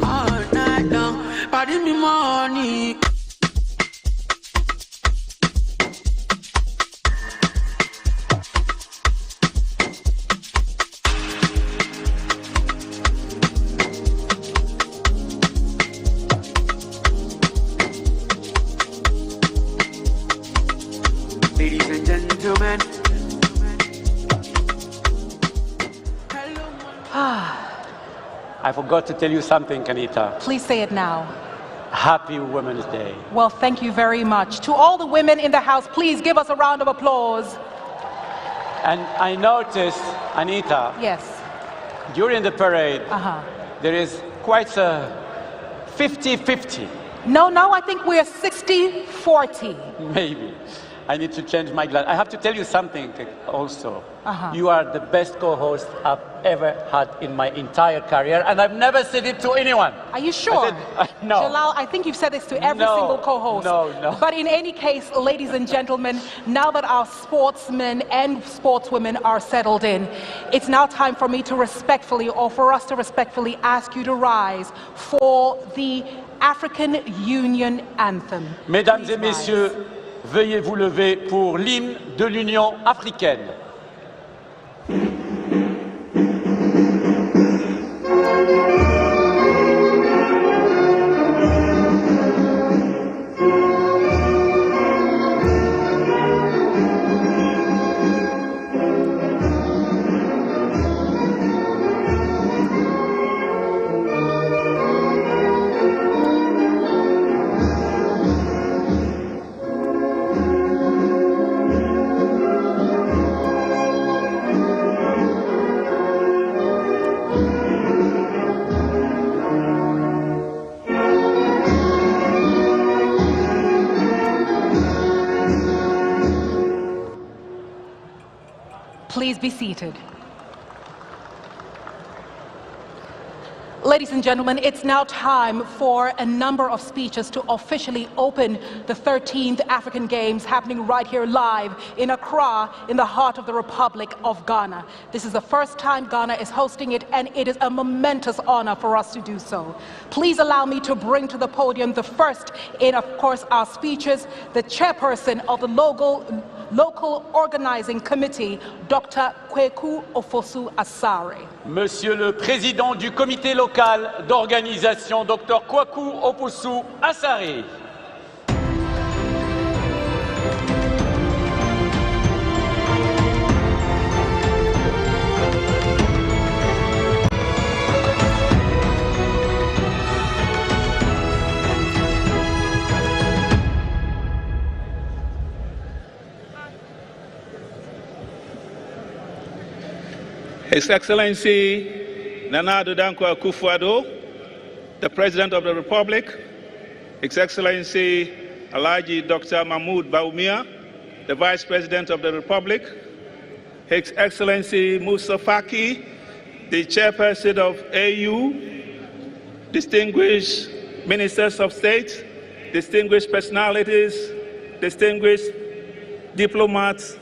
C: all night long. Body me money.
B: I forgot to tell you something, Kanita.
A: Please say it now.
B: Happy Women's Day.
A: Well, thank you very much. To all the women in the house, please give us a round of applause.
B: And I noticed, Anita,
A: Yes.
B: during the parade, there is quite a 50-50.
A: No, I think we're 60-40.
B: Maybe. I need to change my glass. I have to tell you something also. You are the best co-host I've ever had in my entire career, and I've never said it to anyone.
A: Are you sure?
B: No.
A: Jalal, I think you've said this to every single co-host.
B: No.
A: But in any case, ladies and gentlemen, now that our sportsmen and sportswomen are settled in, it's now time for me to respectfully, or for us to respectfully ask you to rise for the African Union Anthem.
B: Mesdames et messieurs, veuillez vous lever pour l'hymne de l'Union africaine.
A: Please be seated. Ladies and gentlemen, it's now time for a number of speeches to officially open the 13th African Games, happening right here live in Accra, in the heart of the Republic of Ghana. This is the first time Ghana is hosting it, and it is a momentous honor for us to do so. Please allow me to bring to the podium the first in, of course, our speeches, the chairperson of the Local Organizing Committee, Dr. Kweku Ofosu-Asare.
B: Monsieur le Président du Comité local d'organisation, Dr. Kweku Ofosu-Asare.
D: His Excellency Nana Addo Dankwa Akufo-Addo, the President of the Republic, His Excellency Alhaji Dr. Mahmoud Bawumia, the Vice President of the Republic, His Excellency Musa Faki, the Chairperson of AU, distinguished Ministers of State, distinguished personalities, distinguished diplomats,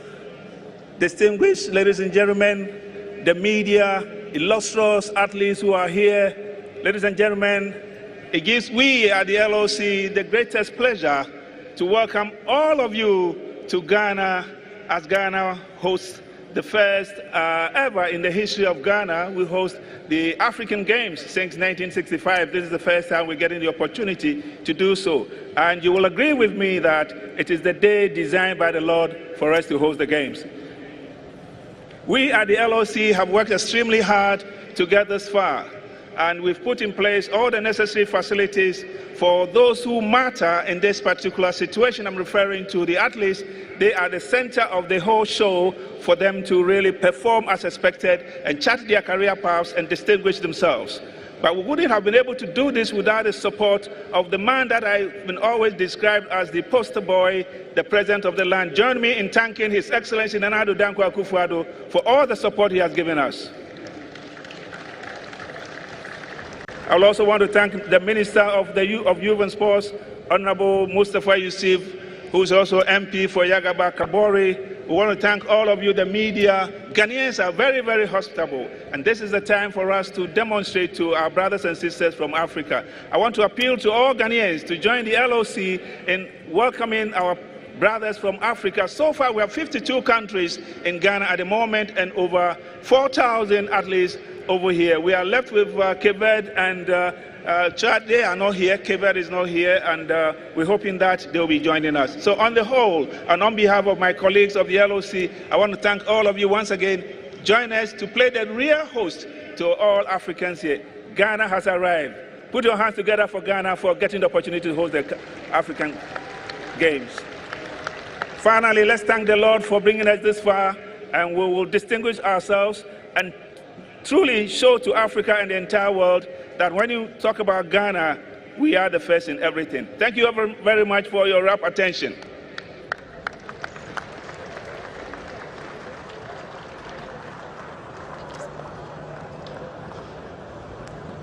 D: distinguished ladies and gentlemen, the media, illustrious athletes who are here, ladies and gentlemen, it gives we at the LOC the greatest pleasure to welcome all of you to Ghana, as Ghana hosts the first ever in the history of Ghana. We host the African Games since 1965. This is the first time we're getting the opportunity to do so. And you will agree with me that it is the day designed by the Lord for us to host the Games. We at the LOC have worked extremely hard to get this far. and we've put in place all the necessary facilities for those who matter in this particular situation. I'm referring to the athletes. They are the center of the whole show for them to really perform as expected and chart their career paths and distinguish themselves. But we wouldn't have been able to do this without the support of the man that I've been always described as the poster boy, the president of the land. Join me in thanking His Excellency Nana Addo Dankwa Akufo-Addo for all the support he has given us. I will also want to thank the Minister of Youth and Sports, Honorable Mustafa Yusuf, who is also MP for Yagaba Kabori. We want to thank all of you, the media. Ghanaians are very, very hospitable, and this is the time for us to demonstrate to our brothers and sisters from Africa. I want to appeal to all Ghanaians to join the LOC in welcoming our brothers from Africa. So far, we have 52 countries in Ghana at the moment and over 4,000 athletes over here. We are left with Cape Verde and Chad. They are not here. Cape Verde is not here, and we're hoping that they'll be joining us. So on the whole, and on behalf of my colleagues of the LOC, I want to thank all of you once again. Join us to play the real host to all Africans here. Ghana has arrived. Put your hands together for Ghana for getting the opportunity to host the African Games. Finally, let's thank the Lord for bringing us this far, and we will distinguish ourselves and truly show to Africa and the entire world that when you talk about Ghana, we are the first in everything. Thank you very much for your rapt attention.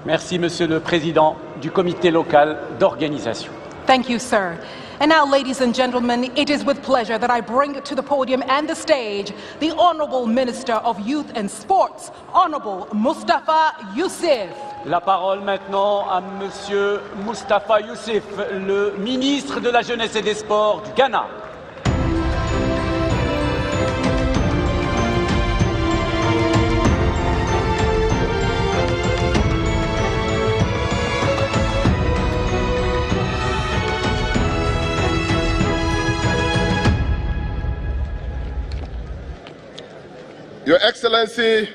B: Merci, Monsieur le Président du Comité local d'organisation.
A: Thank you, sir. And now, ladies and gentlemen, it is with pleasure that I bring to the podium and the stage the Honorable Minister of Youth and Sports, Honorable Mustafa Yusuf.
B: La parole maintenant à Monsieur Mustafa Yusuf, le ministre de la Jeunesse et des Sports du Ghana.
E: Your Excellency,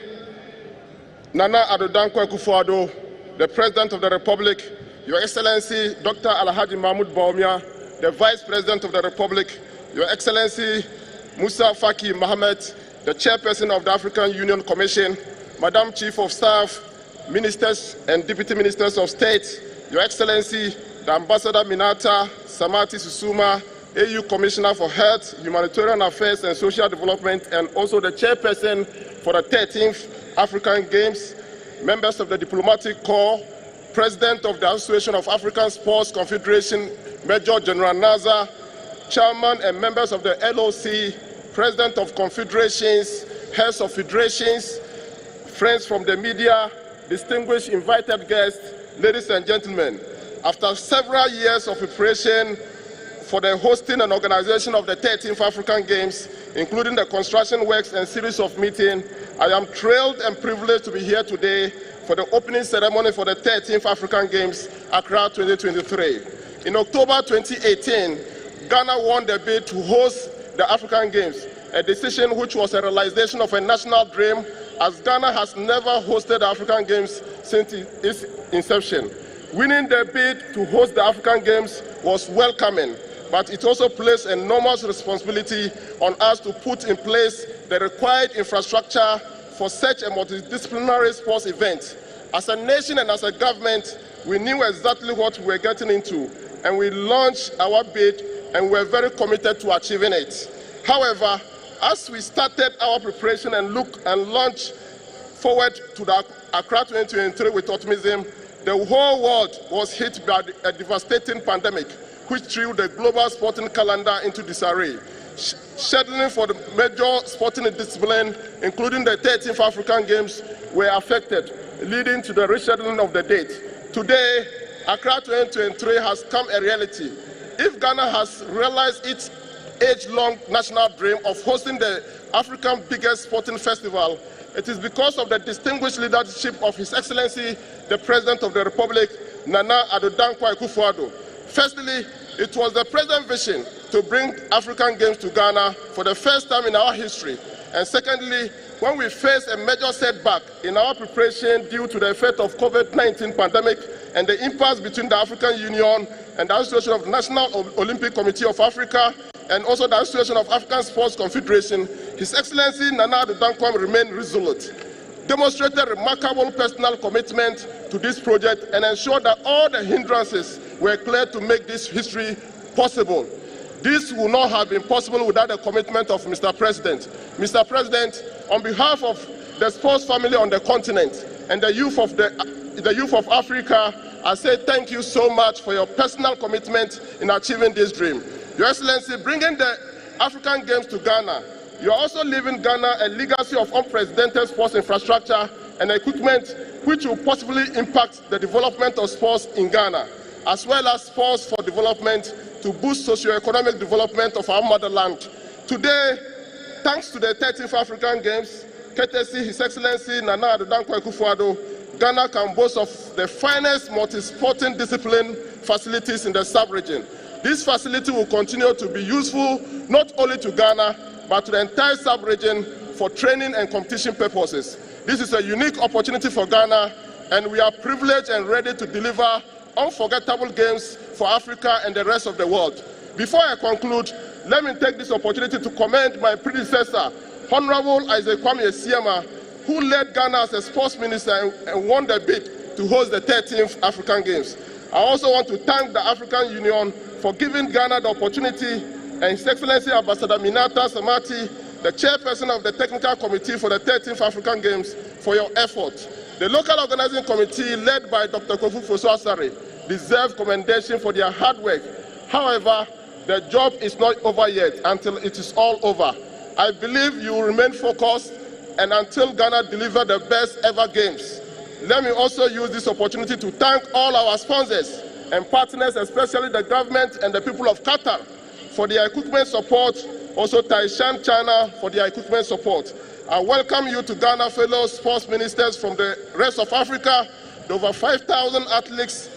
E: Nana Addo Dankwa Akufo-Addo, the President of the Republic, Your Excellency, Dr. Alhaji Mahmoud Bawumia, the Vice President of the Republic, Your Excellency, Musa Faki Mohammed, the Chairperson of the African Union Commission, Madam Chief of Staff, Ministers and Deputy Ministers of State, Your Excellency, the Ambassador Minata Samati Susuma, AU Commissioner for Health, Humanitarian Affairs and Social Development, and also the Chairperson for the 13th African Games, members of the Diplomatic Corps, President of the Association of African Sports Confederation, Major General Naza, Chairman and members of the LOC, President of Confederations, Heads of Federations, friends from the media, distinguished invited guests, ladies and gentlemen. After several years of preparation for the hosting and organization of the 13th African Games, including the construction works and series of meetings, I am thrilled and privileged to be here today for the opening ceremony for the 13th African Games, Accra 2023. In October 2018, Ghana won the bid to host the African Games, a decision which was a realization of a national dream, as Ghana has never hosted the African Games since its inception. Winning the bid to host the African Games was welcoming, but it also placed enormous responsibility on us to put in place the required infrastructure for such a multidisciplinary sports event. As a nation and as a government, we knew exactly what we were getting into, and we launched our bid, and we were very committed to achieving it. However, as we started our preparation and launched forward to the Accra 2023 with optimism, the whole world was hit by a devastating pandemic, which threw the global sporting calendar into disarray. Scheduling for the major sporting discipline, including the 13th African Games, were affected, leading to the rescheduling of the date. Today, Accra 2023 has come a reality. If Ghana has realized its age-long national dream of hosting the African biggest sporting festival, it is because of the distinguished leadership of His Excellency, the President of the Republic, Nana Addo Dankwa Akufo-Addo. Firstly, it was the President's vision to bring African Games to Ghana for the first time in our history. And secondly, when we face a major setback in our preparation due to the effect of COVID-19 pandemic and the impasse between the African Union and the Association of the National Olympic Committee of Africa and also the Association of African Sports Confederation, His Excellency Nana Addo Dankwa remained resolute, demonstrated remarkable personal commitment to this project and ensured that all the hindrances were cleared to make this history possible. This would not have been possible without the commitment of Mr. President. Mr. President, on behalf of the sports family on the continent and the youth of Africa, I say thank you so much for your personal commitment in achieving this dream. Your Excellency, bringing the African Games to Ghana, you are also leaving Ghana a legacy of unprecedented sports infrastructure and equipment which will possibly impact the development of sports in Ghana, as well as sports for development to boost socio-economic development of our motherland. Today, thanks to the 13th African Games, courtesy His Excellency Nana Addo Dankwa Akufo-Addo, Ghana can boast of the finest multi-sporting discipline facilities in the sub-region. This facility will continue to be useful not only to Ghana, but to the entire sub-region for training and competition purposes. This is a unique opportunity for Ghana, and we are privileged and ready to deliver unforgettable games for Africa and the rest of the world. Before I conclude, let me take this opportunity to commend my predecessor, Honorable Isaac Kwame Esiama, who led Ghana as a sports minister and won the bid to host the 13th African Games. I also want to thank the African Union for giving Ghana the opportunity, and His Excellency Ambassador Minata Samati, the chairperson of the technical committee for the 13th African Games, for your effort. The local organizing committee, led by Dr. Kofu Fosu-Asare, deserve commendation for their hard work. However, the job is not over yet until it is all over. I believe you will remain focused and until Ghana deliver the best ever games. Let me also use this opportunity to thank all our sponsors and partners, especially the government and the people of Qatar, for their equipment support, also Taishan China for their equipment support. I welcome you to Ghana, fellow sports ministers from the rest of Africa, the over 5,000 athletes,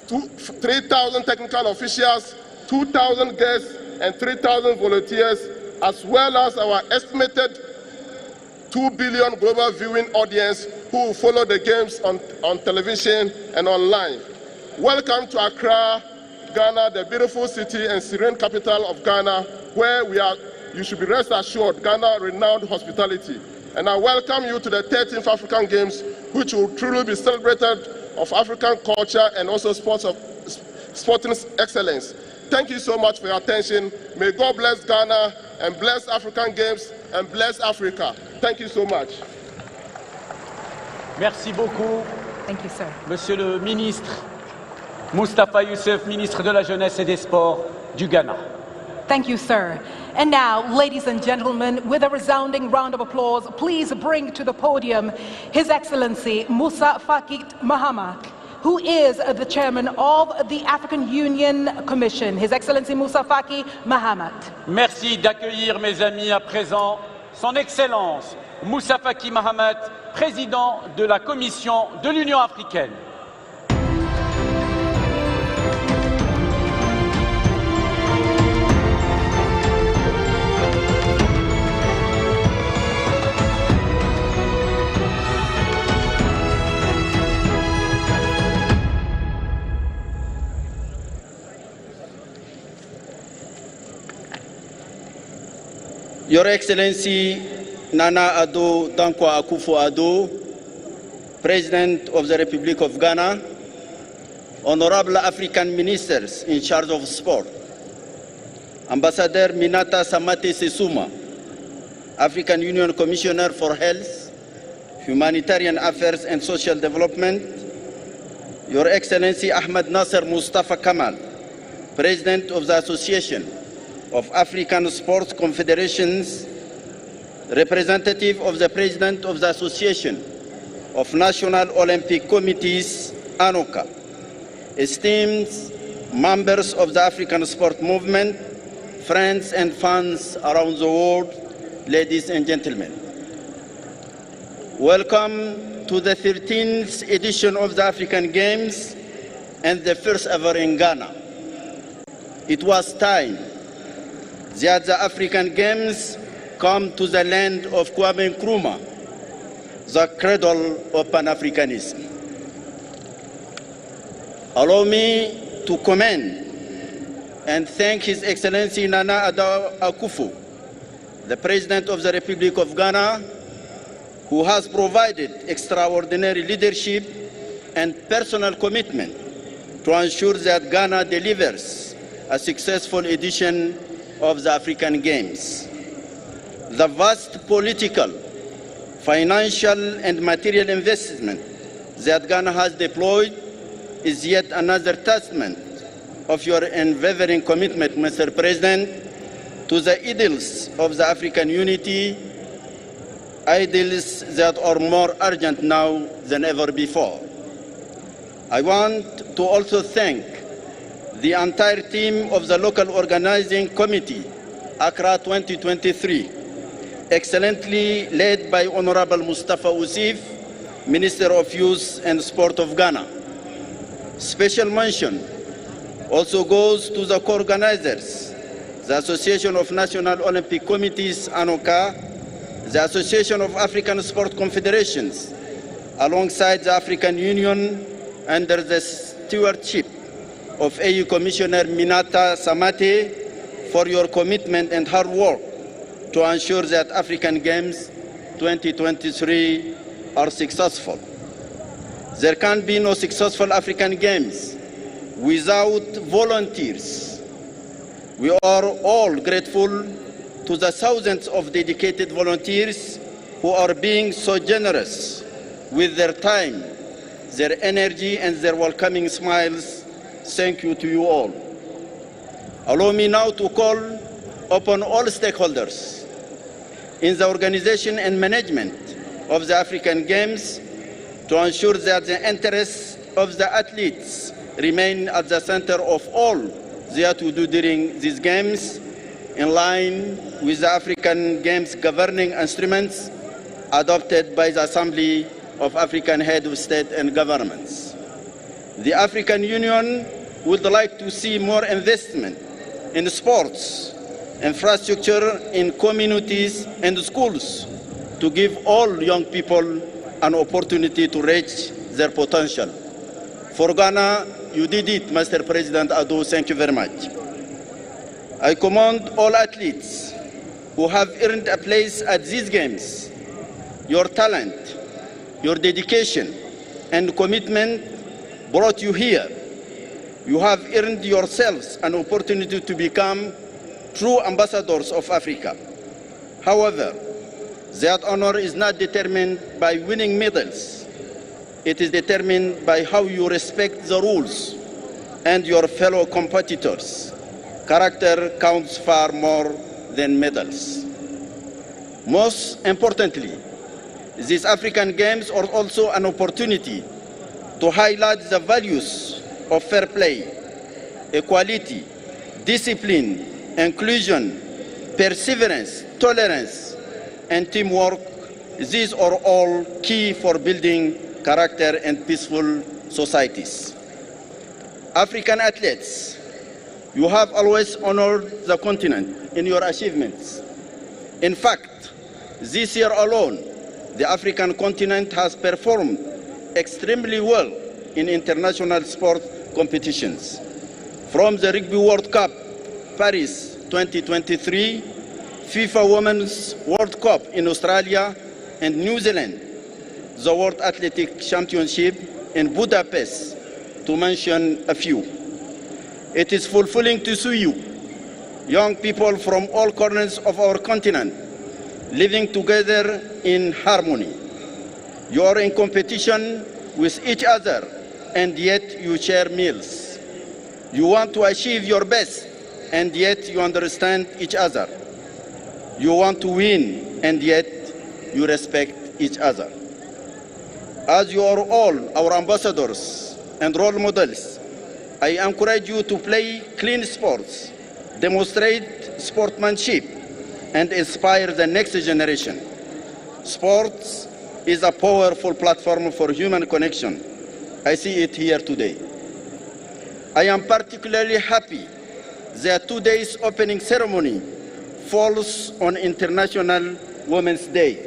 E: 3,000 technical officials, 2,000 guests, and 3,000 volunteers, as well as our estimated 2 billion global viewing audience who will follow the games on television and online. Welcome to Accra, Ghana, the beautiful city and serene capital of Ghana, where you should be rest assured, Ghana renowned hospitality. And I welcome you to the 13th African Games, which will truly be celebrated of African culture and also sporting excellence. Thank you so much for your attention. May God bless Ghana and bless African Games and bless Africa. Thank you so much.
B: Merci beaucoup.
A: Thank you, sir.
B: Monsieur le ministre Moustapha Youssef, ministre de la Jeunesse et des Sports du Ghana.
A: Thank you, sir. And now, ladies and gentlemen, with a resounding round of applause, please bring to the podium His Excellency Moussa Faki Mahamat, who is the chairman of the African Union Commission. His Excellency Moussa Faki Mahamat.
B: Merci d'accueillir, mes amis, à présent, Son Excellence Moussa Faki Mahamat, président de la Commission de l'Union africaine.
F: Your Excellency Nana Addo Dankwa Akufo-Addo, President of the Republic of Ghana, Honorable African Ministers in charge of sport, Ambassador Minata Samati Sesuma, African Union Commissioner for Health, Humanitarian Affairs and Social Development, Your Excellency Ahmed Nasser Mustafa Kamal, President of the Association of African Sports Confederations, representative of the President of the Association of National Olympic Committees, ANOCA, esteemed members of the African sport movement, friends and fans around the world, ladies and gentlemen. Welcome to the 13th edition of the African Games and the first ever in Ghana. It was time that the African Games come to the land of Kwame Nkrumah, the cradle of Pan-Africanism. Allow me to commend and thank His Excellency Nana Addo Akufo, the President of the Republic of Ghana, who has provided extraordinary leadership and personal commitment to ensure that Ghana delivers a successful edition of the African Games. The vast political, financial, and material investment that Ghana has deployed is yet another testament of your unwavering commitment, Mr. President, to the ideals of the African unity, ideals that are more urgent now than ever before. I want to also thank the entire team of the local organizing committee, Accra 2023, excellently led by Honorable Mustafa Usif, Minister of Youth and Sport of Ghana. Special mention also goes to the co-organizers, the Association of National Olympic Committees, ANOCA, the Association of African Sport Confederations, alongside the African Union under the stewardship of AU Commissioner Minata Samate, for your commitment and hard work to ensure that African Games 2023 are successful. There can be no successful African Games without volunteers. We are all grateful to the thousands of dedicated volunteers who are being so generous with their time, their energy, and their welcoming smiles. Thank you to you all. Allow me now to call upon all stakeholders in the organization and management of the African Games to ensure that the interests of the athletes remain at the center of all they are to do during these games, in line with the African Games governing instruments adopted by the Assembly of African Heads of State and Governments. The African Union would like to see more investment in sports, infrastructure in communities and schools to give all young people an opportunity to reach their potential. For Ghana, you did it, Mr. President Addo. Thank you very much. I commend all athletes who have earned a place at these games. Your talent, your dedication, and commitment brought you here. You have earned yourselves an opportunity to become true ambassadors of Africa. However, that honor is not determined by winning medals. It is determined by how you respect the rules and your fellow competitors. Character counts far more than medals. Most importantly, these African Games are also an opportunity to highlight the values of fair play, equality, discipline, inclusion, perseverance, tolerance, and teamwork. These are all key for building character and peaceful societies. African athletes, you have always honored the continent in your achievements. In fact, this year alone, the African continent has performed extremely well in international sport competitions. From the Rugby World Cup, Paris 2023, FIFA Women's World Cup in Australia and New Zealand, the World Athletic Championship in Budapest, to mention a few. It is fulfilling to see you, young people from all corners of our continent, living together in harmony. You are in competition with each other, and yet you share meals. You want to achieve your best, and yet you understand each other. You want to win, and yet you respect each other. As you are all our ambassadors and role models, I encourage you to play clean sports, demonstrate sportsmanship, and inspire the next generation. Sports is a powerful platform for human connection. I see it here today. I am particularly happy that today's opening ceremony falls on International Women's Day.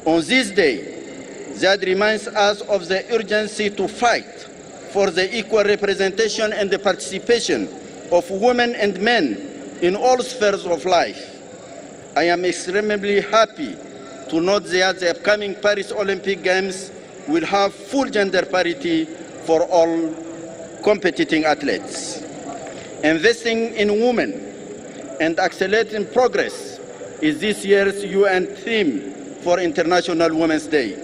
F: On this day, that reminds us of the urgency to fight for the equal representation and the participation of women and men in all spheres of life. I am extremely happy to note that the upcoming Paris Olympic Games will have full gender parity for all competing athletes. Investing in women and accelerating progress is this year's UN theme for International Women's Day.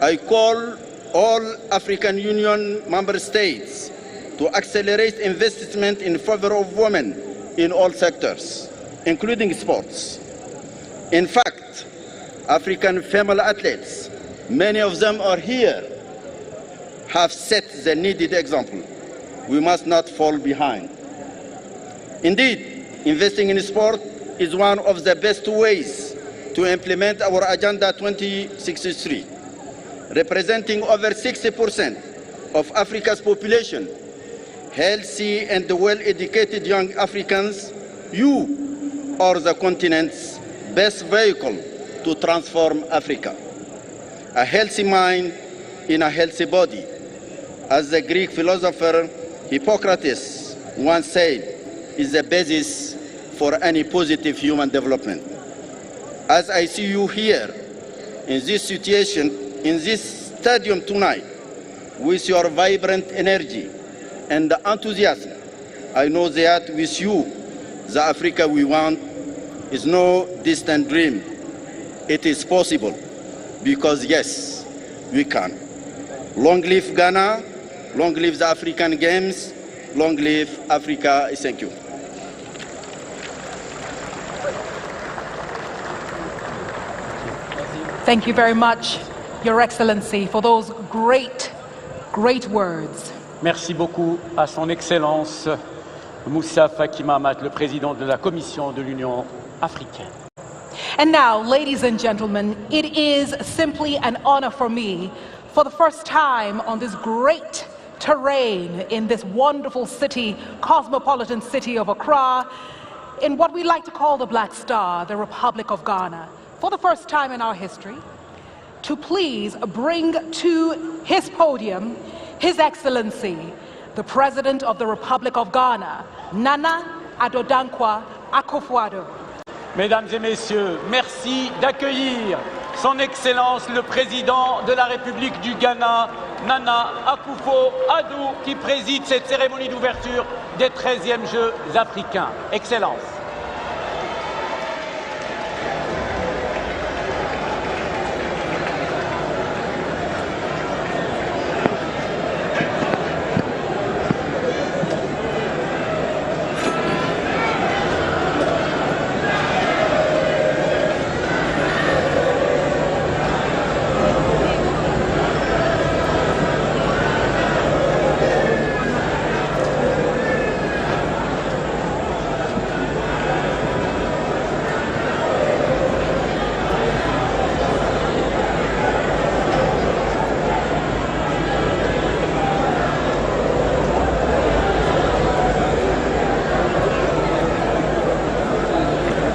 F: I call all African Union member states to accelerate investment in favor of women in all sectors, including sports. In fact, African female athletes, many of them are here, have set the needed example. We must not fall behind. Indeed, investing in sport is one of the best ways to implement our Agenda 2063. Representing over 60% of Africa's population, healthy and well-educated young Africans, you are the continent's best vehicle to transform Africa. A healthy mind in a healthy body. As the Greek philosopher Hippocrates once said, is the basis for any positive human development. As I see you here in this situation, in this stadium tonight, with your vibrant energy and enthusiasm, I know that with you, the Africa we want is no distant dream. It is possible, because yes, we can. Long live Ghana, long live the African Games, long live Africa. Thank you.
A: Thank you very much, Your Excellency, for those great words.
B: Merci beaucoup à son Excellence Moussa Faki Mahamat, le président de la Commission de l'Union africaine.
A: And now, ladies and gentlemen, it is simply an honor for me, for the first time on this great terrain in this wonderful city, cosmopolitan city of Accra, in what we like to call the Black Star, the Republic of Ghana, for the first time in our history, to please bring to his podium His Excellency, the President of the Republic of Ghana, Nana Addo Dankwa Akufo-Addo.
B: Mesdames et messieurs, merci d'accueillir son Excellence le Président de la République du Ghana, Nana Akufo-Addo, qui préside cette cérémonie d'ouverture des 13e Jeux africains. Excellence.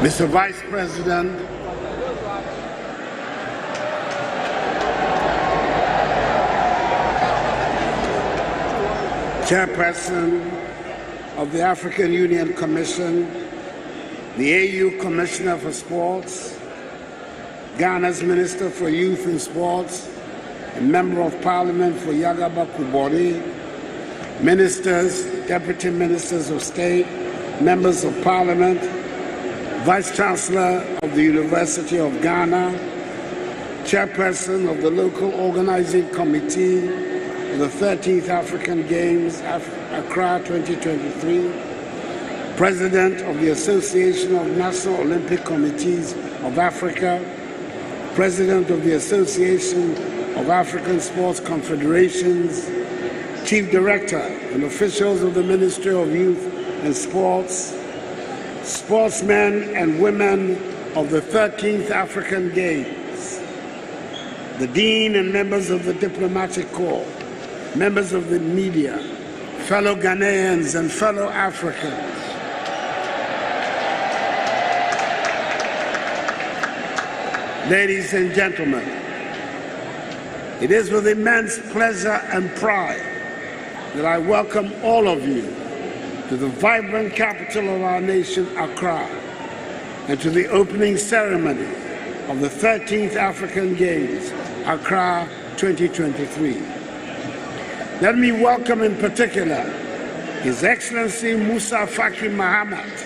G: Mr. Vice President, Chairperson of the African Union Commission, the AU Commissioner for Sports, Ghana's Minister for Youth and Sports, and Member of Parliament for Yagaba Kubori, Ministers, Deputy Ministers of State, Members of Parliament, Vice Chancellor of the University of Ghana, Chairperson of the Local Organizing Committee of the 13th African Games, Accra 2023, President of the Association of National Olympic Committees of Africa, President of the Association of African Sports Confederations, Chief Director and officials of the Ministry of Youth and Sports, sportsmen and women of the 13th African Games, the Dean and members of the Diplomatic Corps, members of the media, fellow Ghanaians and fellow Africans. Ladies and gentlemen, it is with immense pleasure and pride that I welcome all of you to the vibrant capital of our nation, Accra, and to the opening ceremony of the 13th African Games, Accra 2023. Let me welcome in particular His Excellency Musa Faki Mahamat,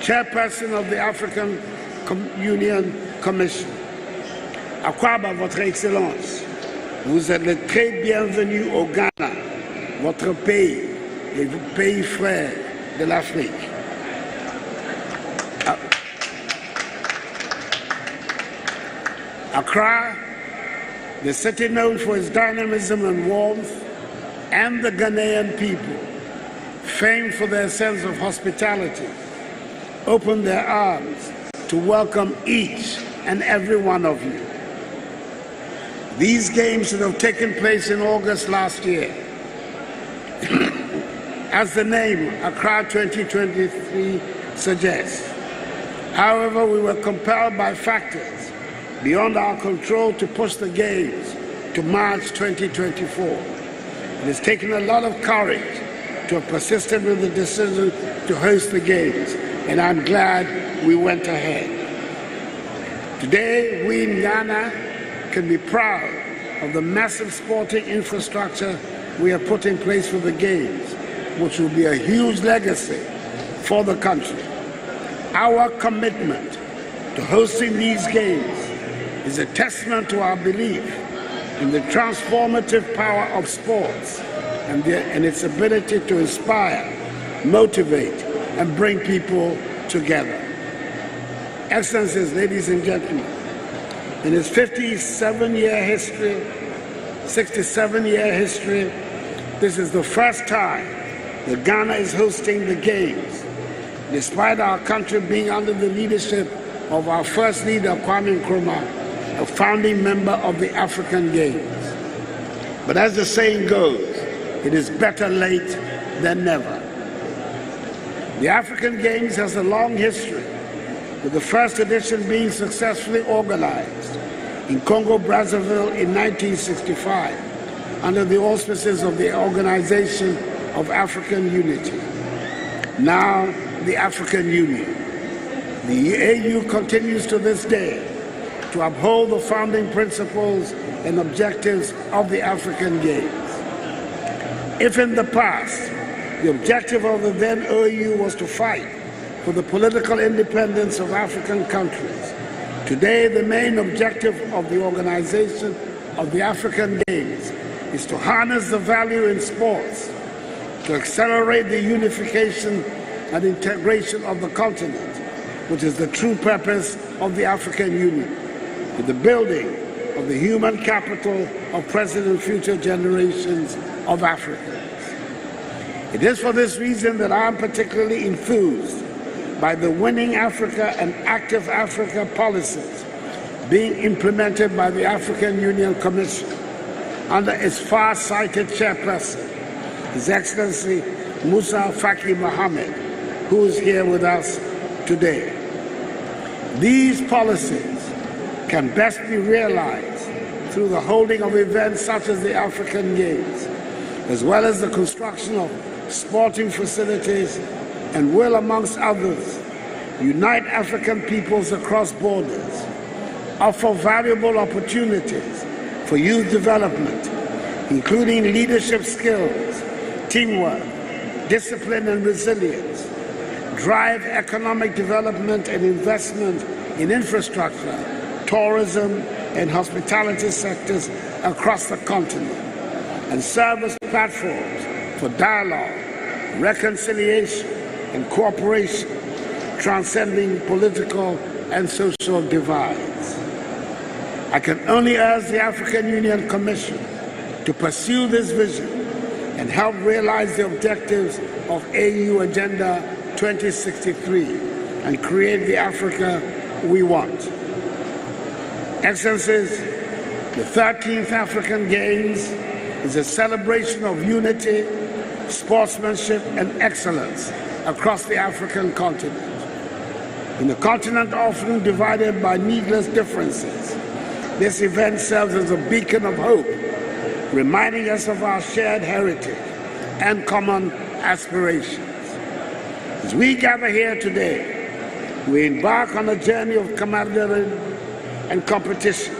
G: Chairperson of the African Union Commission. Akwaba, Votre Excellence, vous êtes le très bienvenu au Ghana, votre pays et le pays frère de l'Afrique. Accra, the city known for its dynamism and warmth, and the Ghanaian people, famed for their sense of hospitality, opened their arms to welcome each and every one of you. These games should have taken place in August last year. As the name Accra 2023 suggests. However, we were compelled by factors beyond our control to push the games to March 2024. It has taken a lot of courage to have persisted with the decision to host the games, and I'm glad we went ahead. Today, we in Ghana can be proud of the massive sporting infrastructure we have put in place for the Games, which will be a huge legacy for the country. Our commitment to hosting these Games is a testament to our belief in the transformative power of sports and its ability to inspire, motivate, and bring people together. Excellencies, ladies and gentlemen, in its 67-year history, this is the first time that Ghana is hosting the Games, despite our country being under the leadership of our first leader, Kwame Nkrumah, a founding member of the African Games. But as the saying goes, it is better late than never. The African Games has a long history, with the first edition being successfully organized in Congo-Brazzaville in 1965 under the auspices of the Organization of African Unity, now the African Union. The AU continues to this day to uphold the founding principles and objectives of the African Games. If in the past, the objective of the then OU was to fight for the political independence of African countries, today the main objective of the organization of the African Games is to harness the value in sports, to accelerate the unification and integration of the continent, which is the true purpose of the African Union, with the building of the human capital of present and future generations of Africans. It is for this reason that I am particularly enthused by the Winning Africa and Active Africa policies being implemented by the African Union Commission under its far-sighted chairperson, His Excellency Musa Faki Mahamat, who is here with us today. These policies can best be realized through the holding of events such as the African Games, as well as the construction of sporting facilities, and will, amongst others, unite African peoples across borders, offer valuable opportunities for youth development, including leadership skills, teamwork, discipline and resilience, drive economic development and investment in infrastructure, tourism, and hospitality sectors across the continent, and serve as platforms for dialogue, reconciliation, and cooperation, transcending political and social divides. I can only urge the African Union Commission to pursue this vision and help realize the objectives of AU Agenda 2063 and create the Africa we want. Excellencies, the 13th African Games is a celebration of unity, sportsmanship, and excellence across the African continent. In a continent often divided by needless differences, this event serves as a beacon of hope, reminding us of our shared heritage and common aspirations. As we gather here today, we embark on a journey of camaraderie and competition,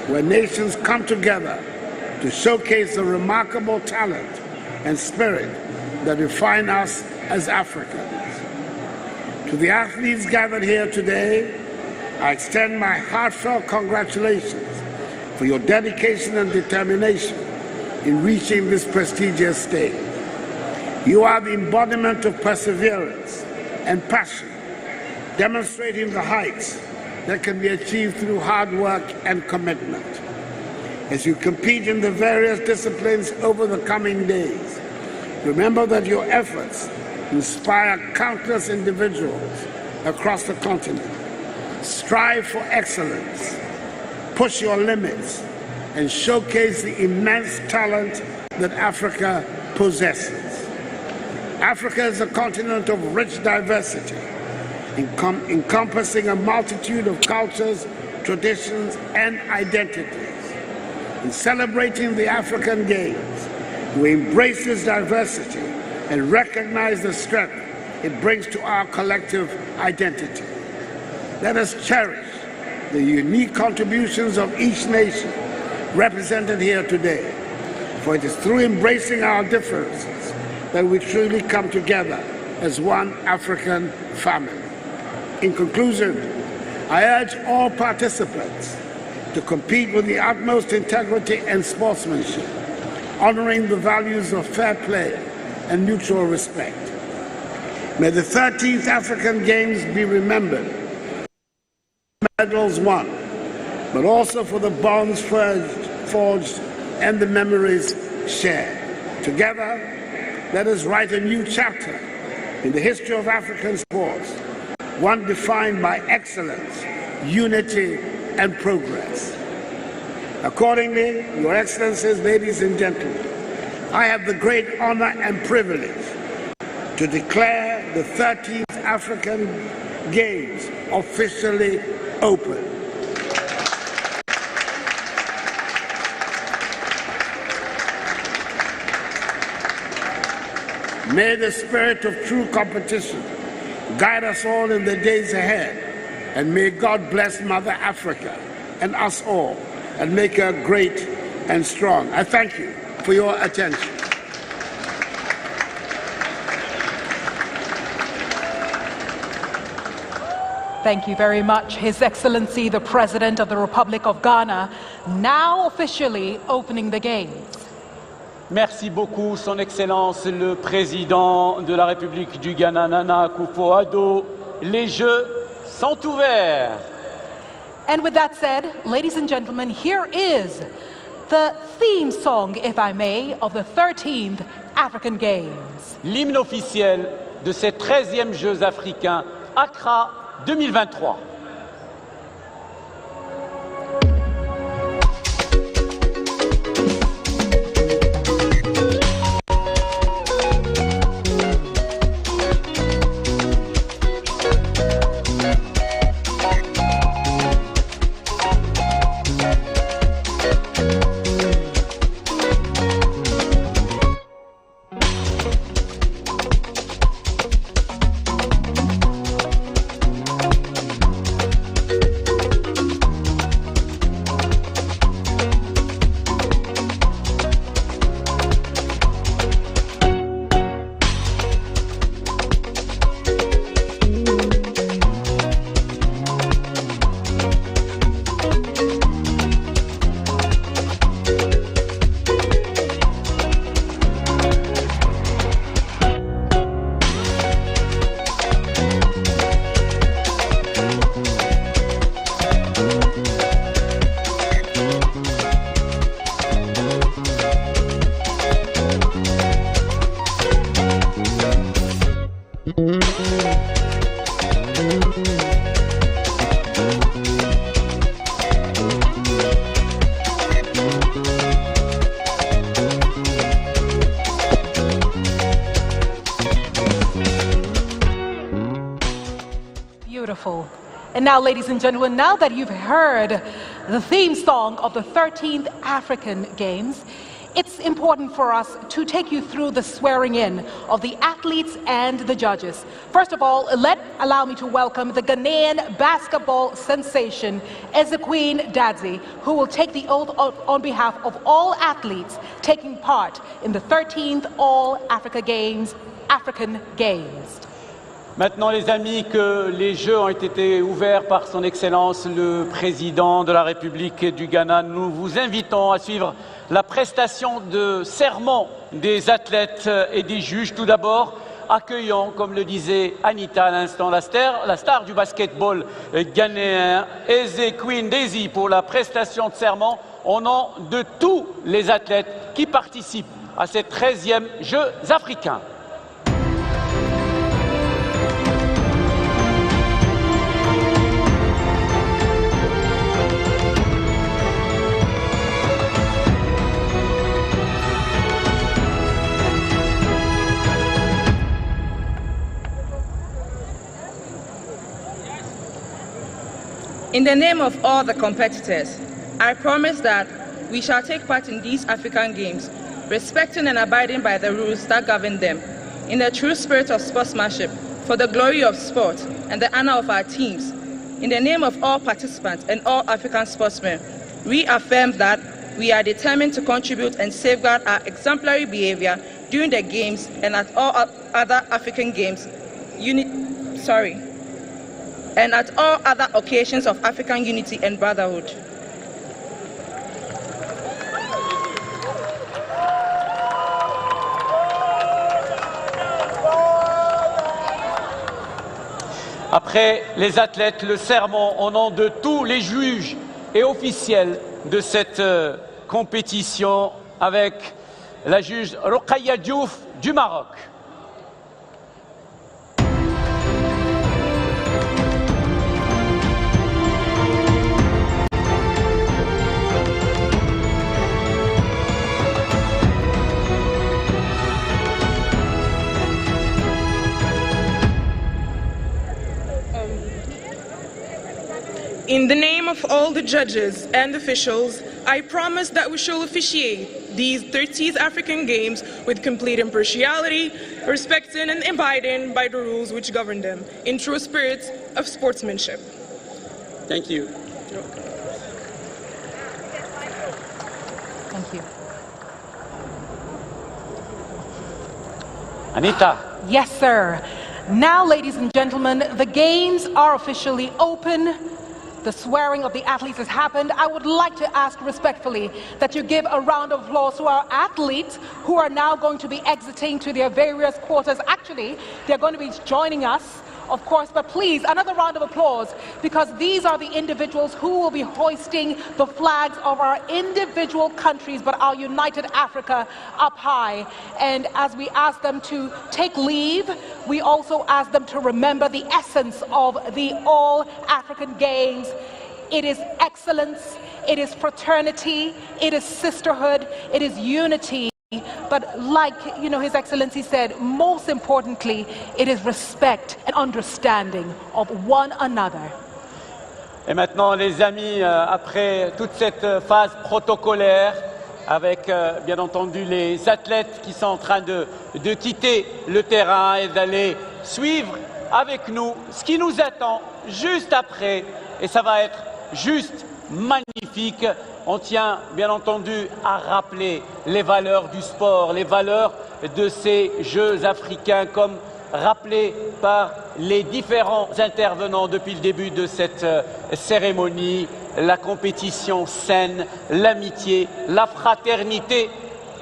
G: where nations come together to showcase the remarkable talent and spirit that define us as Africans. To the athletes gathered here today, I extend my heartfelt congratulations for your dedication and determination in reaching this prestigious stage. You are the embodiment of perseverance and passion, demonstrating the heights that can be achieved through hard work and commitment. As you compete in the various disciplines over the coming days, remember that your efforts inspire countless individuals across the continent. Strive for excellence, push your limits, and showcase the immense talent that Africa possesses. Africa is a continent of rich diversity, encompassing a multitude of cultures, traditions, and identities. In celebrating the African Games, we embrace this diversity and recognize the strength it brings to our collective identity. Let us cherish the unique contributions of each nation represented here today, for it is through embracing our differences that we truly come together as one African family. In conclusion, I urge all participants to compete with the utmost integrity and sportsmanship, honoring the values of fair play and mutual respect. May the 13th African Games be remembered for medals won, but also for the bonds forged and the memories shared. Together, let us write a new chapter in the history of African sports, one defined by excellence, unity, and progress. Accordingly, Your Excellencies, ladies and gentlemen, I have the great honor and privilege to declare the 13th African Games officially open. May the spirit of true competition guide us all in the days ahead, and may God bless Mother Africa and us all, and make her great and strong. I thank you for your attention.
A: Thank you very much, His Excellency, the President of the Republic of Ghana, now officially opening the Games.
B: Merci beaucoup, Son Excellence le Président de la République du Ghana, Nana Akufo-Addo. Les Jeux sont ouverts.
A: And with that said, ladies and gentlemen, here is the theme song, if I may, of the 13th African Games.
B: L'hymne officiel de ces 13e Jeux africains, Accra 2023.
A: And now, ladies and gentlemen, now that you've heard the theme song of the 13th African Games, it's important for us to take you through the swearing in of the athletes and the judges. First of all, allow me to welcome the Ghanaian basketball sensation, Ezequine Dadzi, who will take the oath on behalf of all athletes taking part in the 13th All-Africa Games, African Games.
B: Maintenant, les amis, que les Jeux ont été ouverts par son Excellence le Président de la République du Ghana, nous vous invitons à suivre la prestation de serment des athlètes et des juges. Tout d'abord, accueillons, comme le disait Anita à l'instant, la star du basketball ghanéen, Ezequine Dadzi, pour la prestation de serment au nom de tous les athlètes qui participent à ces 13e Jeux africains.
H: In the name of all the competitors, I promise that we shall take part in these African Games, respecting and abiding by the rules that govern them, in the true spirit of sportsmanship, for the glory of sport and the honor of our teams. In the name of all participants and all African sportsmen, we affirm that we are determined to contribute and safeguard our exemplary behavior during the Games and at all other African Games, and at all other occasions of African unity and brotherhood.
B: Après les athlètes, le serment au nom de tous les juges et officiels de cette compétition avec la juge Rokhaya Diouf du Maroc.
I: In the name of all the judges and officials, I promise that we shall officiate these 13th African Games with complete impartiality, respecting and abiding by the rules which govern them, in true spirit of sportsmanship.
B: Thank you.
A: Thank you.
B: Anita.
A: Yes, sir. Now, ladies and gentlemen, the games are officially open. The swearing of the athletes has happened. I would like to ask respectfully that you give a round of applause to our athletes who are now going to be exiting to their various quarters. Actually, they're going to be joining us, of course, but please, another round of applause, because these are the individuals who will be hoisting the flags of our individual countries, but our united Africa up high. And as we ask them to take leave, we also ask them to remember the essence of the All-African Games. It is excellence, it is fraternity, it is sisterhood, it is unity. But like, His Excellency said, most importantly, it is respect and understanding of one another.
B: Et maintenant, les amis, après toute cette phase protocolaire, avec bien entendu les athlètes qui sont en train de quitter le terrain et d'aller suivre avec nous ce qui nous attend juste après, et ça va être juste magnifique. On tient bien entendu à rappeler les valeurs du sport, les valeurs de ces Jeux africains, comme rappelé par les différents intervenants depuis le début de cette cérémonie, la compétition saine, l'amitié, la fraternité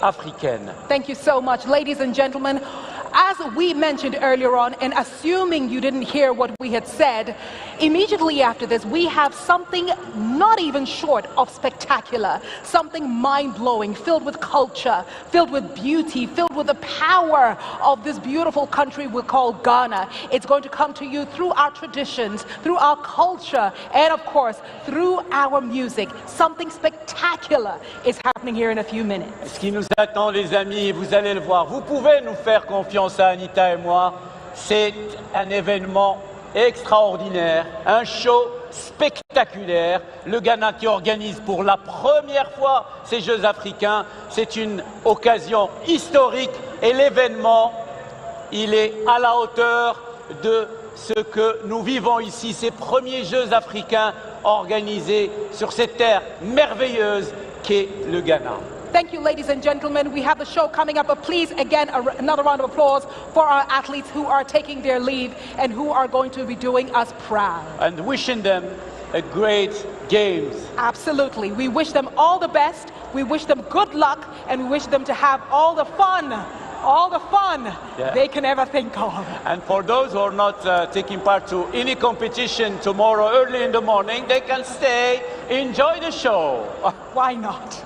B: africaine.
A: Thank you so much, ladies and gentlemen. As we mentioned earlier on, and assuming you didn't hear what we had said, immediately after this, we have something not even short of spectacular, something mind-blowing, filled with culture, filled with beauty, filled with the power of this beautiful country we call Ghana. It's going to come to you through our traditions, through our culture, and of course, through our music. Something spectacular is happening here in a few minutes.
B: Ce qui nous attend, les amis, vous allez le voir. Vous pouvez nous faire confiance à Anita et moi. C'est un événement extraordinaire, un show spectaculaire. Le Ghana qui organise pour la première fois ces Jeux africains, c'est une occasion historique et l'événement, il est à la hauteur de ce que nous vivons ici, ces premiers Jeux africains organisés sur cette terre merveilleuse qu'est le Ghana.
A: Thank you, ladies and gentlemen. We have the show coming up, but please, again, another round of applause for our athletes who are taking their leave and who are going to be doing us proud.
B: And wishing them a great games.
A: Absolutely. We wish them all the best. We wish them good luck, and we wish them to have all the fun they can ever think of.
B: And for those who are not taking part to any competition tomorrow early in the morning, they can stay, enjoy the show.
A: Why not?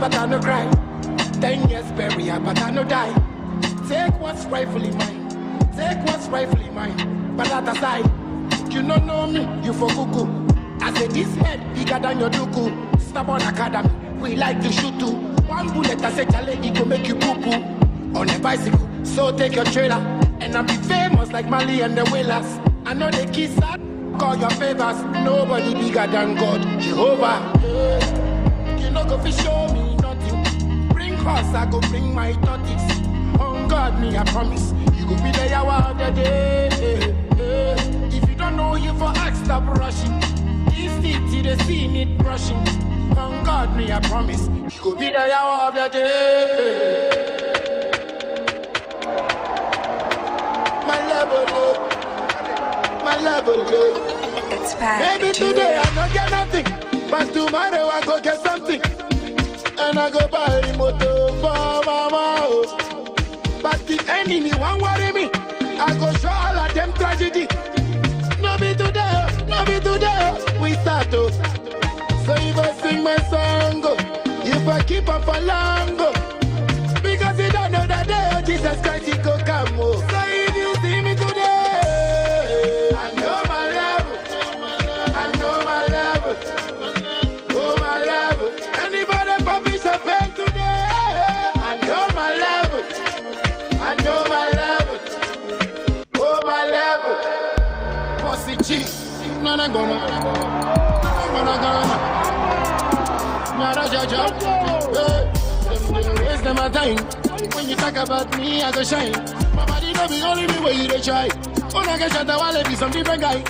J: but I no cry. 10 years burial, but I no die. Take what's rightfully mine. Take what's rightfully mine. But that aside, you don't know me, you for cuckoo. I say this head bigger than your duku. Stubborn academy, we like to shoot too. One bullet, I say chale, it go make you poo-poo. On a bicycle, so take your trailer. And I'll be famous like Mali and the Whalers. I know the kids that call your favors. Nobody bigger than God, Jehovah. You know go fi show me nothing. Bring horse, I go bring my tortoise. On God, me I promise. You go be the hour of the day. If you don't know, you for ask, stop rushing. This city, the scene it brushing. On God, me I promise. You go be the hour of the day. My level low.
K: It's bad.
J: Maybe today I don't get nothing, but tomorrow I go get something. And I go buy a motor for my house. But the enemy won't worry me. I go show all of them tragedy. No be today, we start to. So if I sing my song, if I keep up for long, because you don't know that day, oh, Jesus Christ, he go come. So if you see me today, I know my level. I know my level. Oh, my level. Anybody publish a pen today? I know my level. I know my level. Oh, my level. Pussy Waste them a time. When you talk about me, I go shine. My body don't be only the way you dey try. When I get shot, I wanna be some different guy.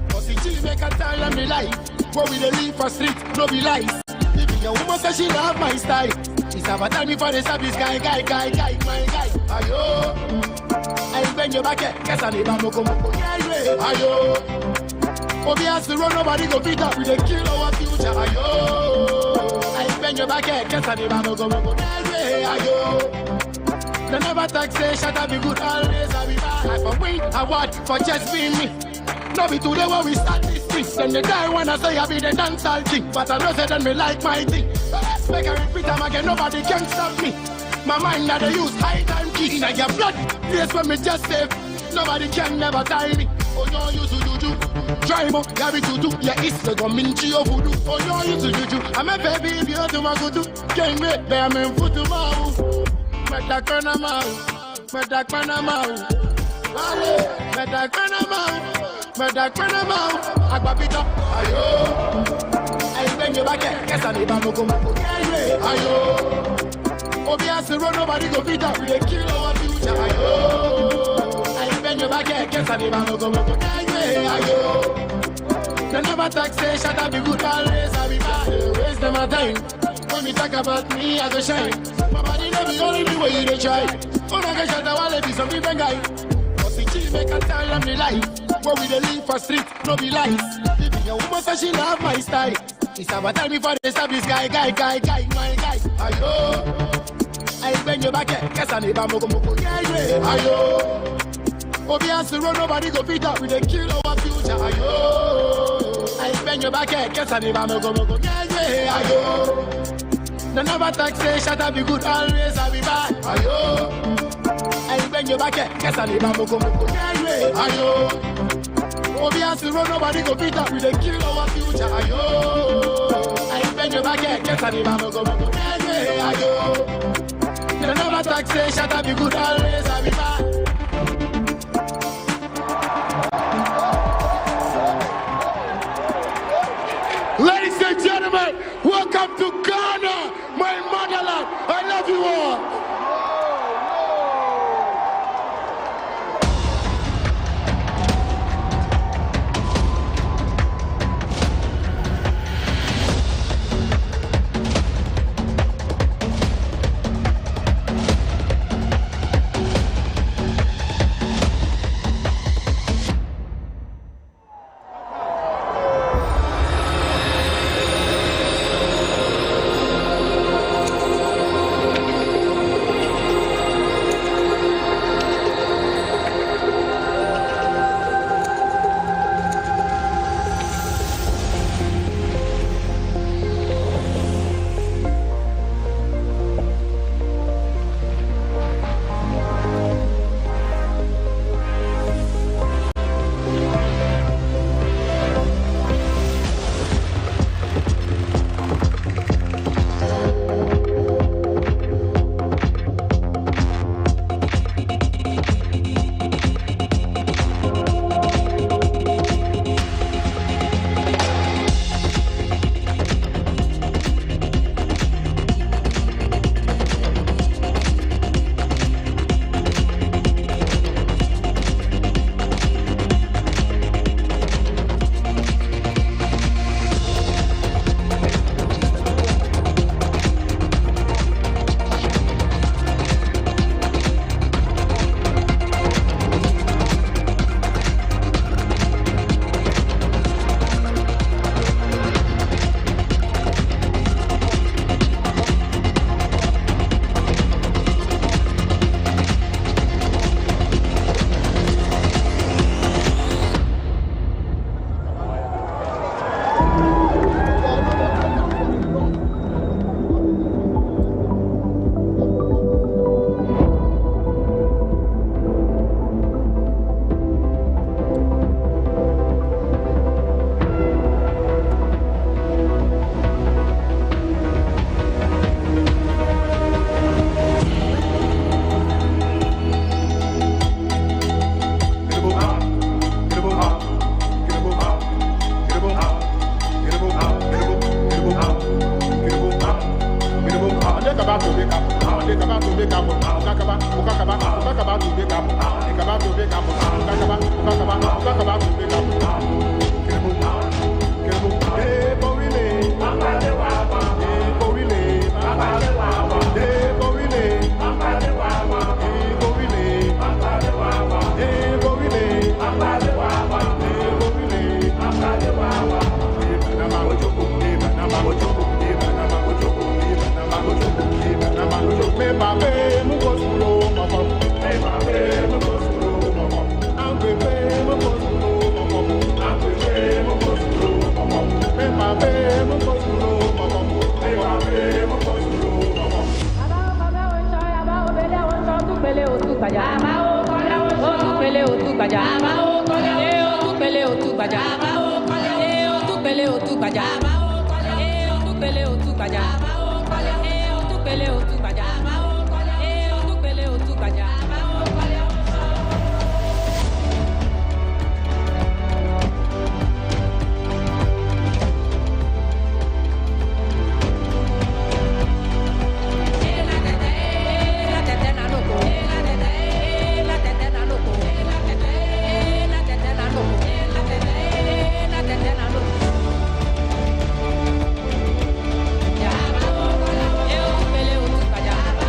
J: Cause the chill make a tell them the life. What we dey live for street, no be lies. If your woman say she love my style, it's about time before they stop this guy, my guy. Ayo, I bend your back, guess I need a moko. Ayo, Obi has to run, nobody go beat up with the kill our future. Ayo, I bend your back, guess I need a moko. Ayo. They never talk, say, shut up, be good, always I be bad. I for win, I want for just being me. No be today when we start this thing. Then they die when I say I be the dancehall thing. But I know say then me like my thing. Make I repeat them again, nobody can stop me. My mind now they use high time key. Now your blood, place when me just save. Nobody can never tie me. Oh no, you to juju. Drive up, yeah, to do. Yeah, it's the gominchi of voodoo. Oh no, you to juju. I'm a baby, if you're to my good. Can't wait, bear me foot to mouth. Meta Panama, Meta Panama, Meta Panama, Agbapita, ayo. I bend your back, guess I need a moko. Ayo. Obi has to run, nobody go beat up with a kill our future. Ayo. I bend your back, guess I need a moko. Ayo. They never talk, say, shut up, be good, always I be bad. Waste them a time. When we talk about me, I go shine. My body don't be only the way you dey try. When I get shot, I wanna be some different guy. Cause the chill make a tell them the life. Where we dey live for street, no be lies. If your woman say she love my style, it's about time before they stop this guy, my guy. Ayo, I bend your back, guess I need a moko. Ayo, Obi has to run, nobody go beat up with a kill our future. Ayo, I bend your back, guess I need a moko. Ayo. They never talk, say, shut up, be good, always I be bad. Ayo, I bend your back, guess I need a moko. Ayo, Obi has to run, nobody go beat up with a kill our future. Ayo, I bend your back, guess I need a moko. Ayo, they never talk, say, shut up, be good, always I be bad.
G: Ladies and gentlemen, welcome to Ghana, my motherland. I love you all.
K: Yeah.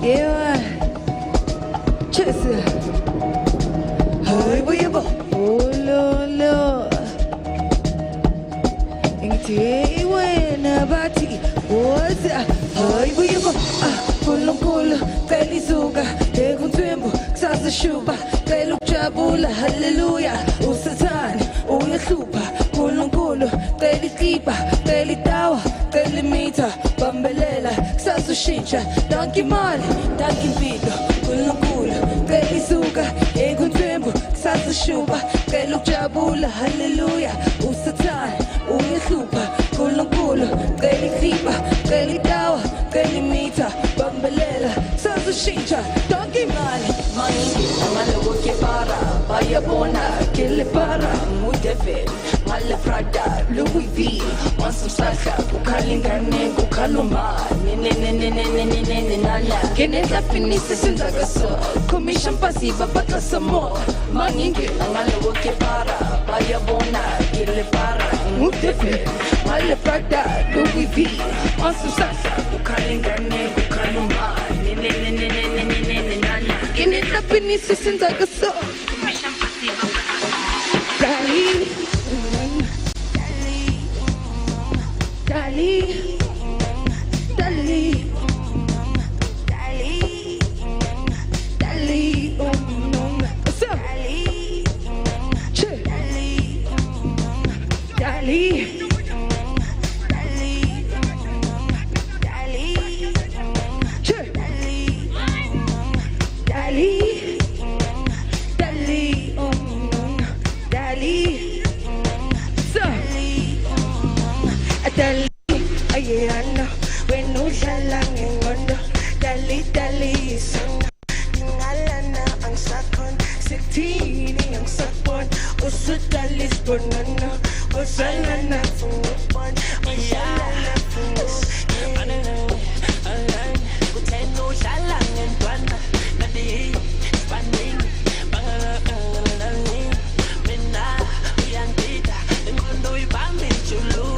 K: Yeah, Chester. Hey, boy, oh, Lord. Inti wena bati woza hayi buyibo Nkulunkulu cela izuka ekunthembu kusasa shuba cela ukujabula haleluya usathane uyahlupha Nkulunkulu cela ikhipha cela itawa cela imitha bambelela kusasa ushintsha danki imali danki impilo Nkulunkulu cela izuka ekunthembu kusasa shuba cela ukujabula haleluya usathane uyahlupha Nkulunkulu cela ikhipha cela itawa cela imitha bambelela sazushintsha donke imali mangi amalowo ke para bayabona ke le para mudeve male Prada Louis V wansumsahla kukhalingane kukhaluma ne nana keneza finise senzakaso commission passiva bakasamo mangi amalowo ke para bayabona ke le para mudeve male Prada Louis V wansumsahla kukhalingane kukhaluma keneza finise senzakaso commission passiva Dali, Dali, Dali, Dali, Dali, what's up? Dali, Dali, Dali, Dali, ayana, when no shalang ngondo, Dali, Dali, sana, ngalana ang sakon, sitini ang sakon, usudali sponana, usalana fungupon, usalana fungupon, alan, uteno shalang ngwana, nadi, spanding, bangalangalani, mena, uyangita, ngondo ibambi chulu.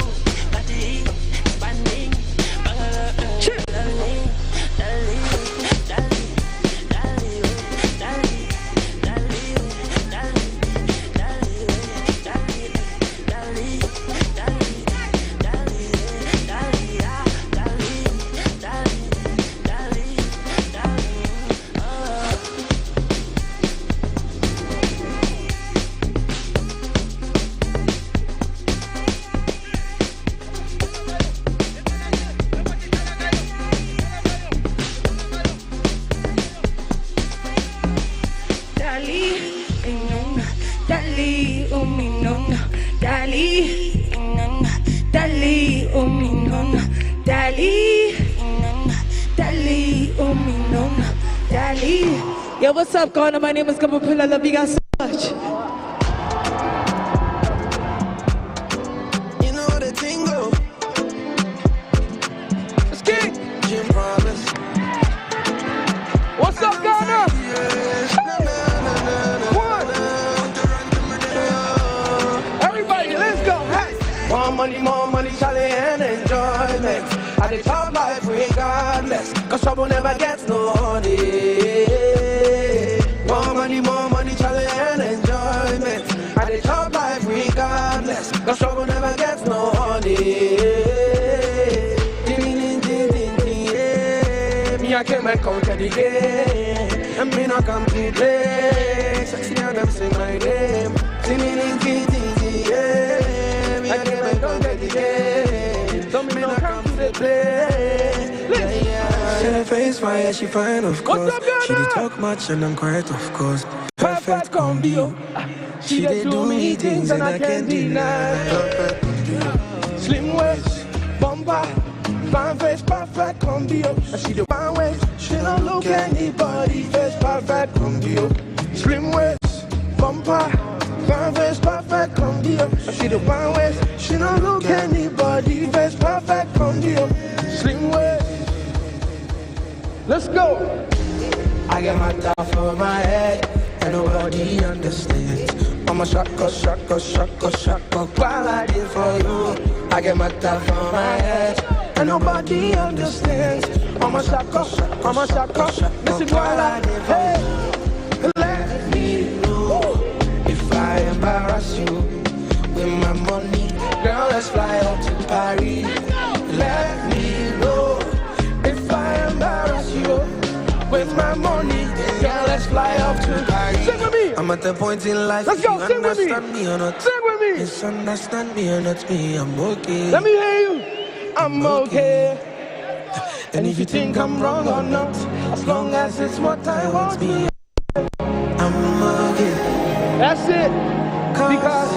K: Yo, what's up, Ghana? My name is Kapapula. I love you guys so much.
C: You know the tingle.
K: Let's get
C: Jim Promise.
K: What's up, Ghana? Everybody, let's go. Hey.
C: More money, Charlie, and enjoyment. At the top life regardless, cause trouble never gets no honey. More money, Charlie, and enjoyment. At the top life regardless, cause trouble never gets no honey. Me, I came and conquer the game, and me not come to play. Sexy and them sing my name. Me, I came and conquer the game, so me not come to play. Her face fire, she fine of course. She did talk much and I'm quiet of course. Perfect combo. She did do me things and I can't deny. Perfect combo. Slim waist, bumper, fine face, perfect combo. And she the fine waist, she don't look anybody face, perfect combo. Slim waist, bumper, fine face, perfect combo. And she the fine waist, she don't look anybody face, perfect combo. Slim waist. Let's go. I get my top for my head, and nobody understands. I'm a shaka, while I did for you. I get my top for my head,
J: and nobody understands. I'm a shaka, listen while I hey, let me know if I embarrass you with my money. Girl, let's fly out to Paris. Let me know if I embarrass you with my money. Girl, let's fly out to Paris. Sing with me. I'm at the point in life. Let's go. Sing with me. Me or not. Sing with me. Misunderstand me or not me. I'm okay. Let me hear you. I'm okay. And if you think I'm wrong or not, as long as it's what I want me, I'm okay. That's it. Because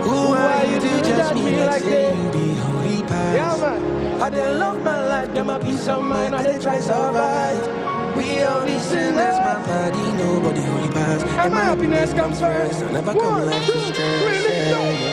J: who are you to judge me like that? Yeah, man. I didn't love my life, get my peace of mind. I didn't try survive. We all be sinners, my body, nobody holy pass. And my happiness comes first. I never come last to stress.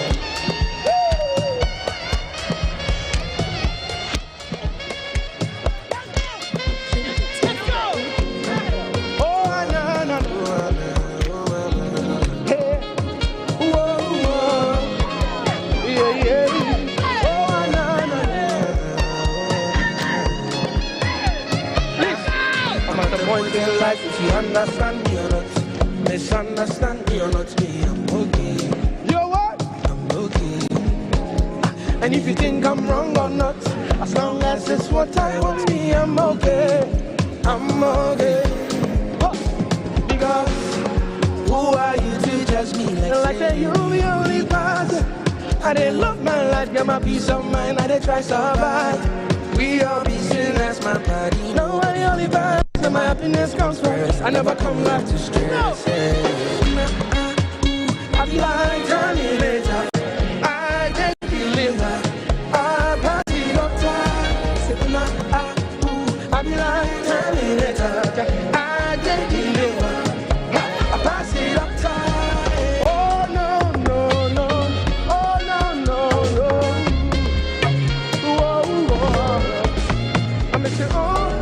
J: If you understand me or not, misunderstand me or not, me, I'm okay. You know what? I'm okay. And if you think I'm wrong or not, as long as it's what I want me, I'm okay. I'm okay. Because who are you to judge me like that? You're the only person. I didn't love my life, get my peace of mind, I didn't try survive. We all be sinners, my body. No, I the only person. My happiness comes first. I never come back to stress. I be like Johnny later. I can't deliver. I pass it up time. I be like Johnny later. I can't deliver. I pass it up time. Oh no, no, no. Oh no, no, no. Whoa, whoa. I miss you all.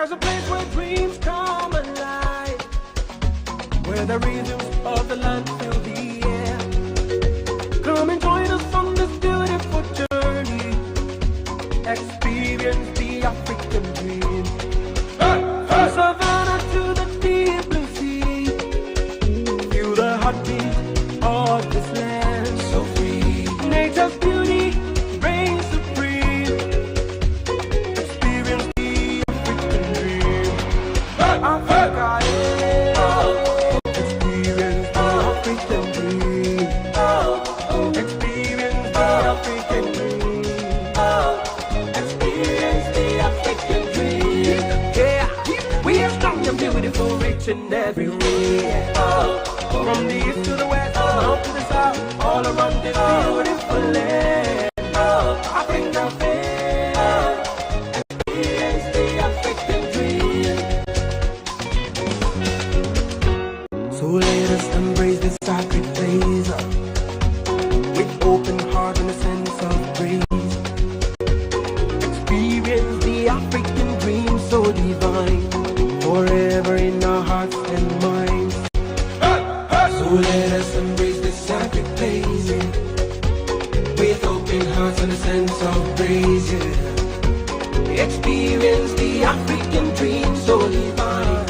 C: There's a place where dreams come alive, where the rhythms of the land fill the air. Come and join us on this beautiful journey. Experience the African dream. From savannah to the deep blue sea, feel the heartbeat of this land so free. Nature's beauty reigns supreme. Experience the African dream. Africa, experience the African dream. Experience the African dream. Experience the African dream. Yeah, we are strong and beautiful, rich in every way. From the east to the west, north to the south, all around this beautiful land. Africa, experience the African dream. So let us embrace this sacred place with open heart and a sense of grace. Experience the African dream so divine, forever in our hearts and minds. So let us embrace this sacred place with open hearts and a sense of grace. Experience the African dream so divine,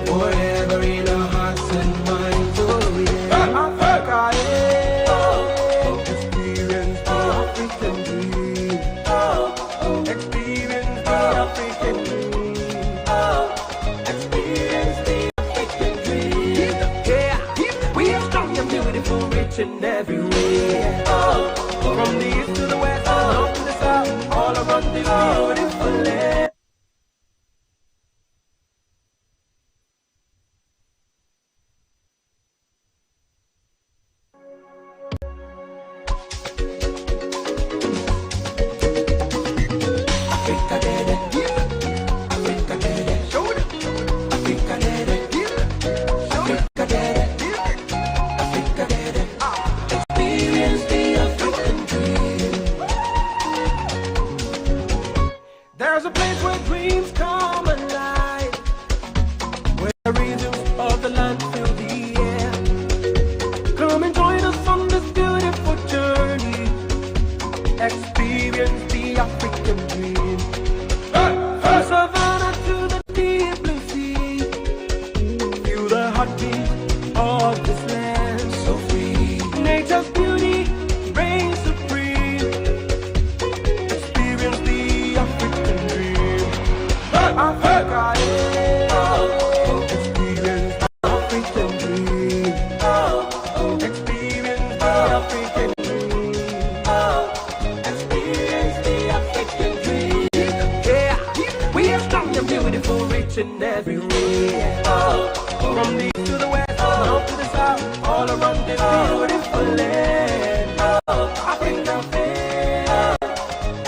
C: forever in our hearts and minds. Oh yeah, Africa, experience the African dream. Experience the African dream. Experience the African dream. Yeah, we are strong and beautiful, rich in every way. From the east to the west, north to the south, all around this beautiful land. Africa, dede, Africa, dede, show them. Africa, dede, Africa, dede, Africa, dede. Experience the African dream. There's a place where dreams come alive, where the rhythms of the land fill the air. Come and join us on this beautiful journey. Experience the African dream. From savannah to the deep blue sea, feel the heartbeat of this land so free. Nature's beauty reigns supreme. Experience the African dream. Africa, experience the African dream. Experience the African dream. Experience the African dream. Yeah, we are strong and beautiful, rich in every way. From the east to the west, north to the south, all around this beautiful land. Africa,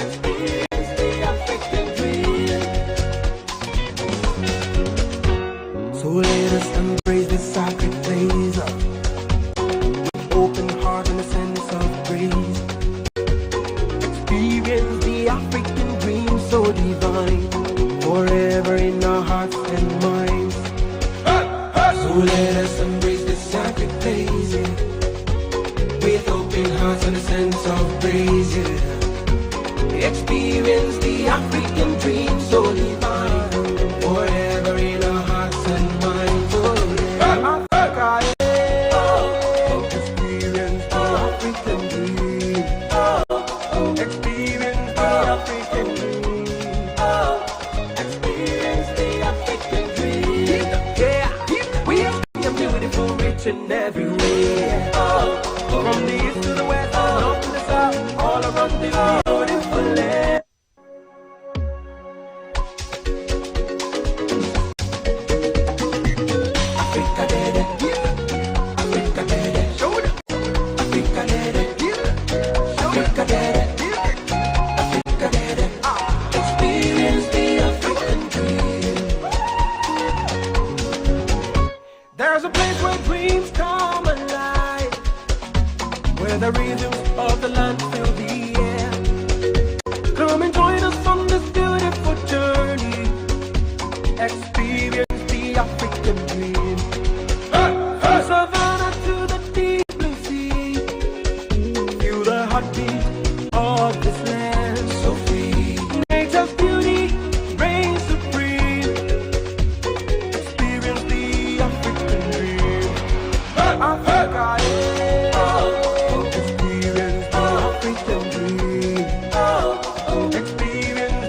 C: experience the African dream. So let us embrace this sacred place with open heart and a sense of grace. Experience the African dream so divine, forever in our hearts and minds. So let us embrace this sacred place with open hearts and a sense of grace. Experience the African dream so divine, forever in our hearts and minds. Oh yeah, Africa, experience the African dream. Experience the African dream. Experience the African dream. Yeah, we are beautiful, rich in every way. From the east to the west, north to the south, all around this beautiful land. Africa, dede, Africa, dede, show them. Africa, dede, Africa, dede, Africa, dede. Experience the African dream. There's a place where dreams come alive, where the rhythms of the land fill the air.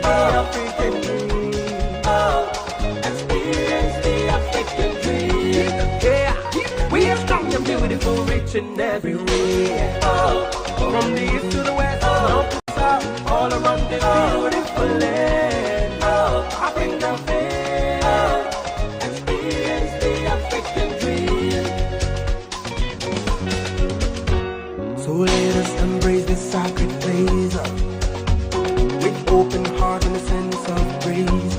C: African dream. Experience the African dream. Yeah, we are strong and beautiful, rich in every way. From the east to the west, north to south, all around this beautiful land. Africa fair. Experience the African dream. So let us embrace this sacred place with open heart and a sense of praise.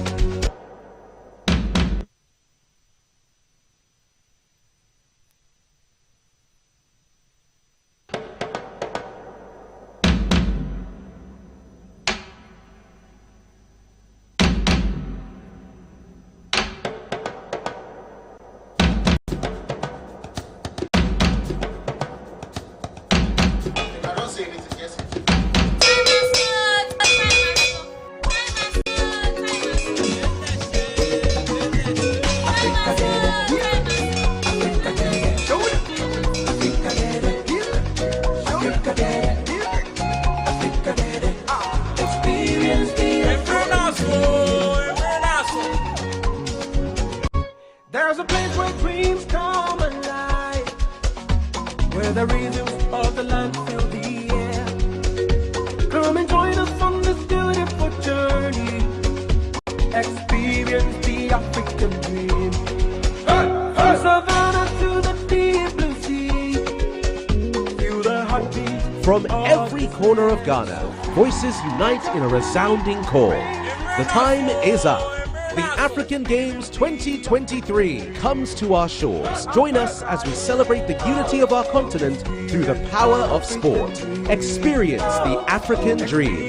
C: There's a place where dreams come alive, where the rhythms of the land fill the air. Come and join us on this beautiful journey. Experience the African dream. From savannah to the deep blue sea, feel the heartbeat.
L: From every corner of Ghana, voices unite in a resounding call. The time is up. The African Games 2023 comes to our shores. Join us as we celebrate the unity of our continent through the power of sport. Experience the African dream.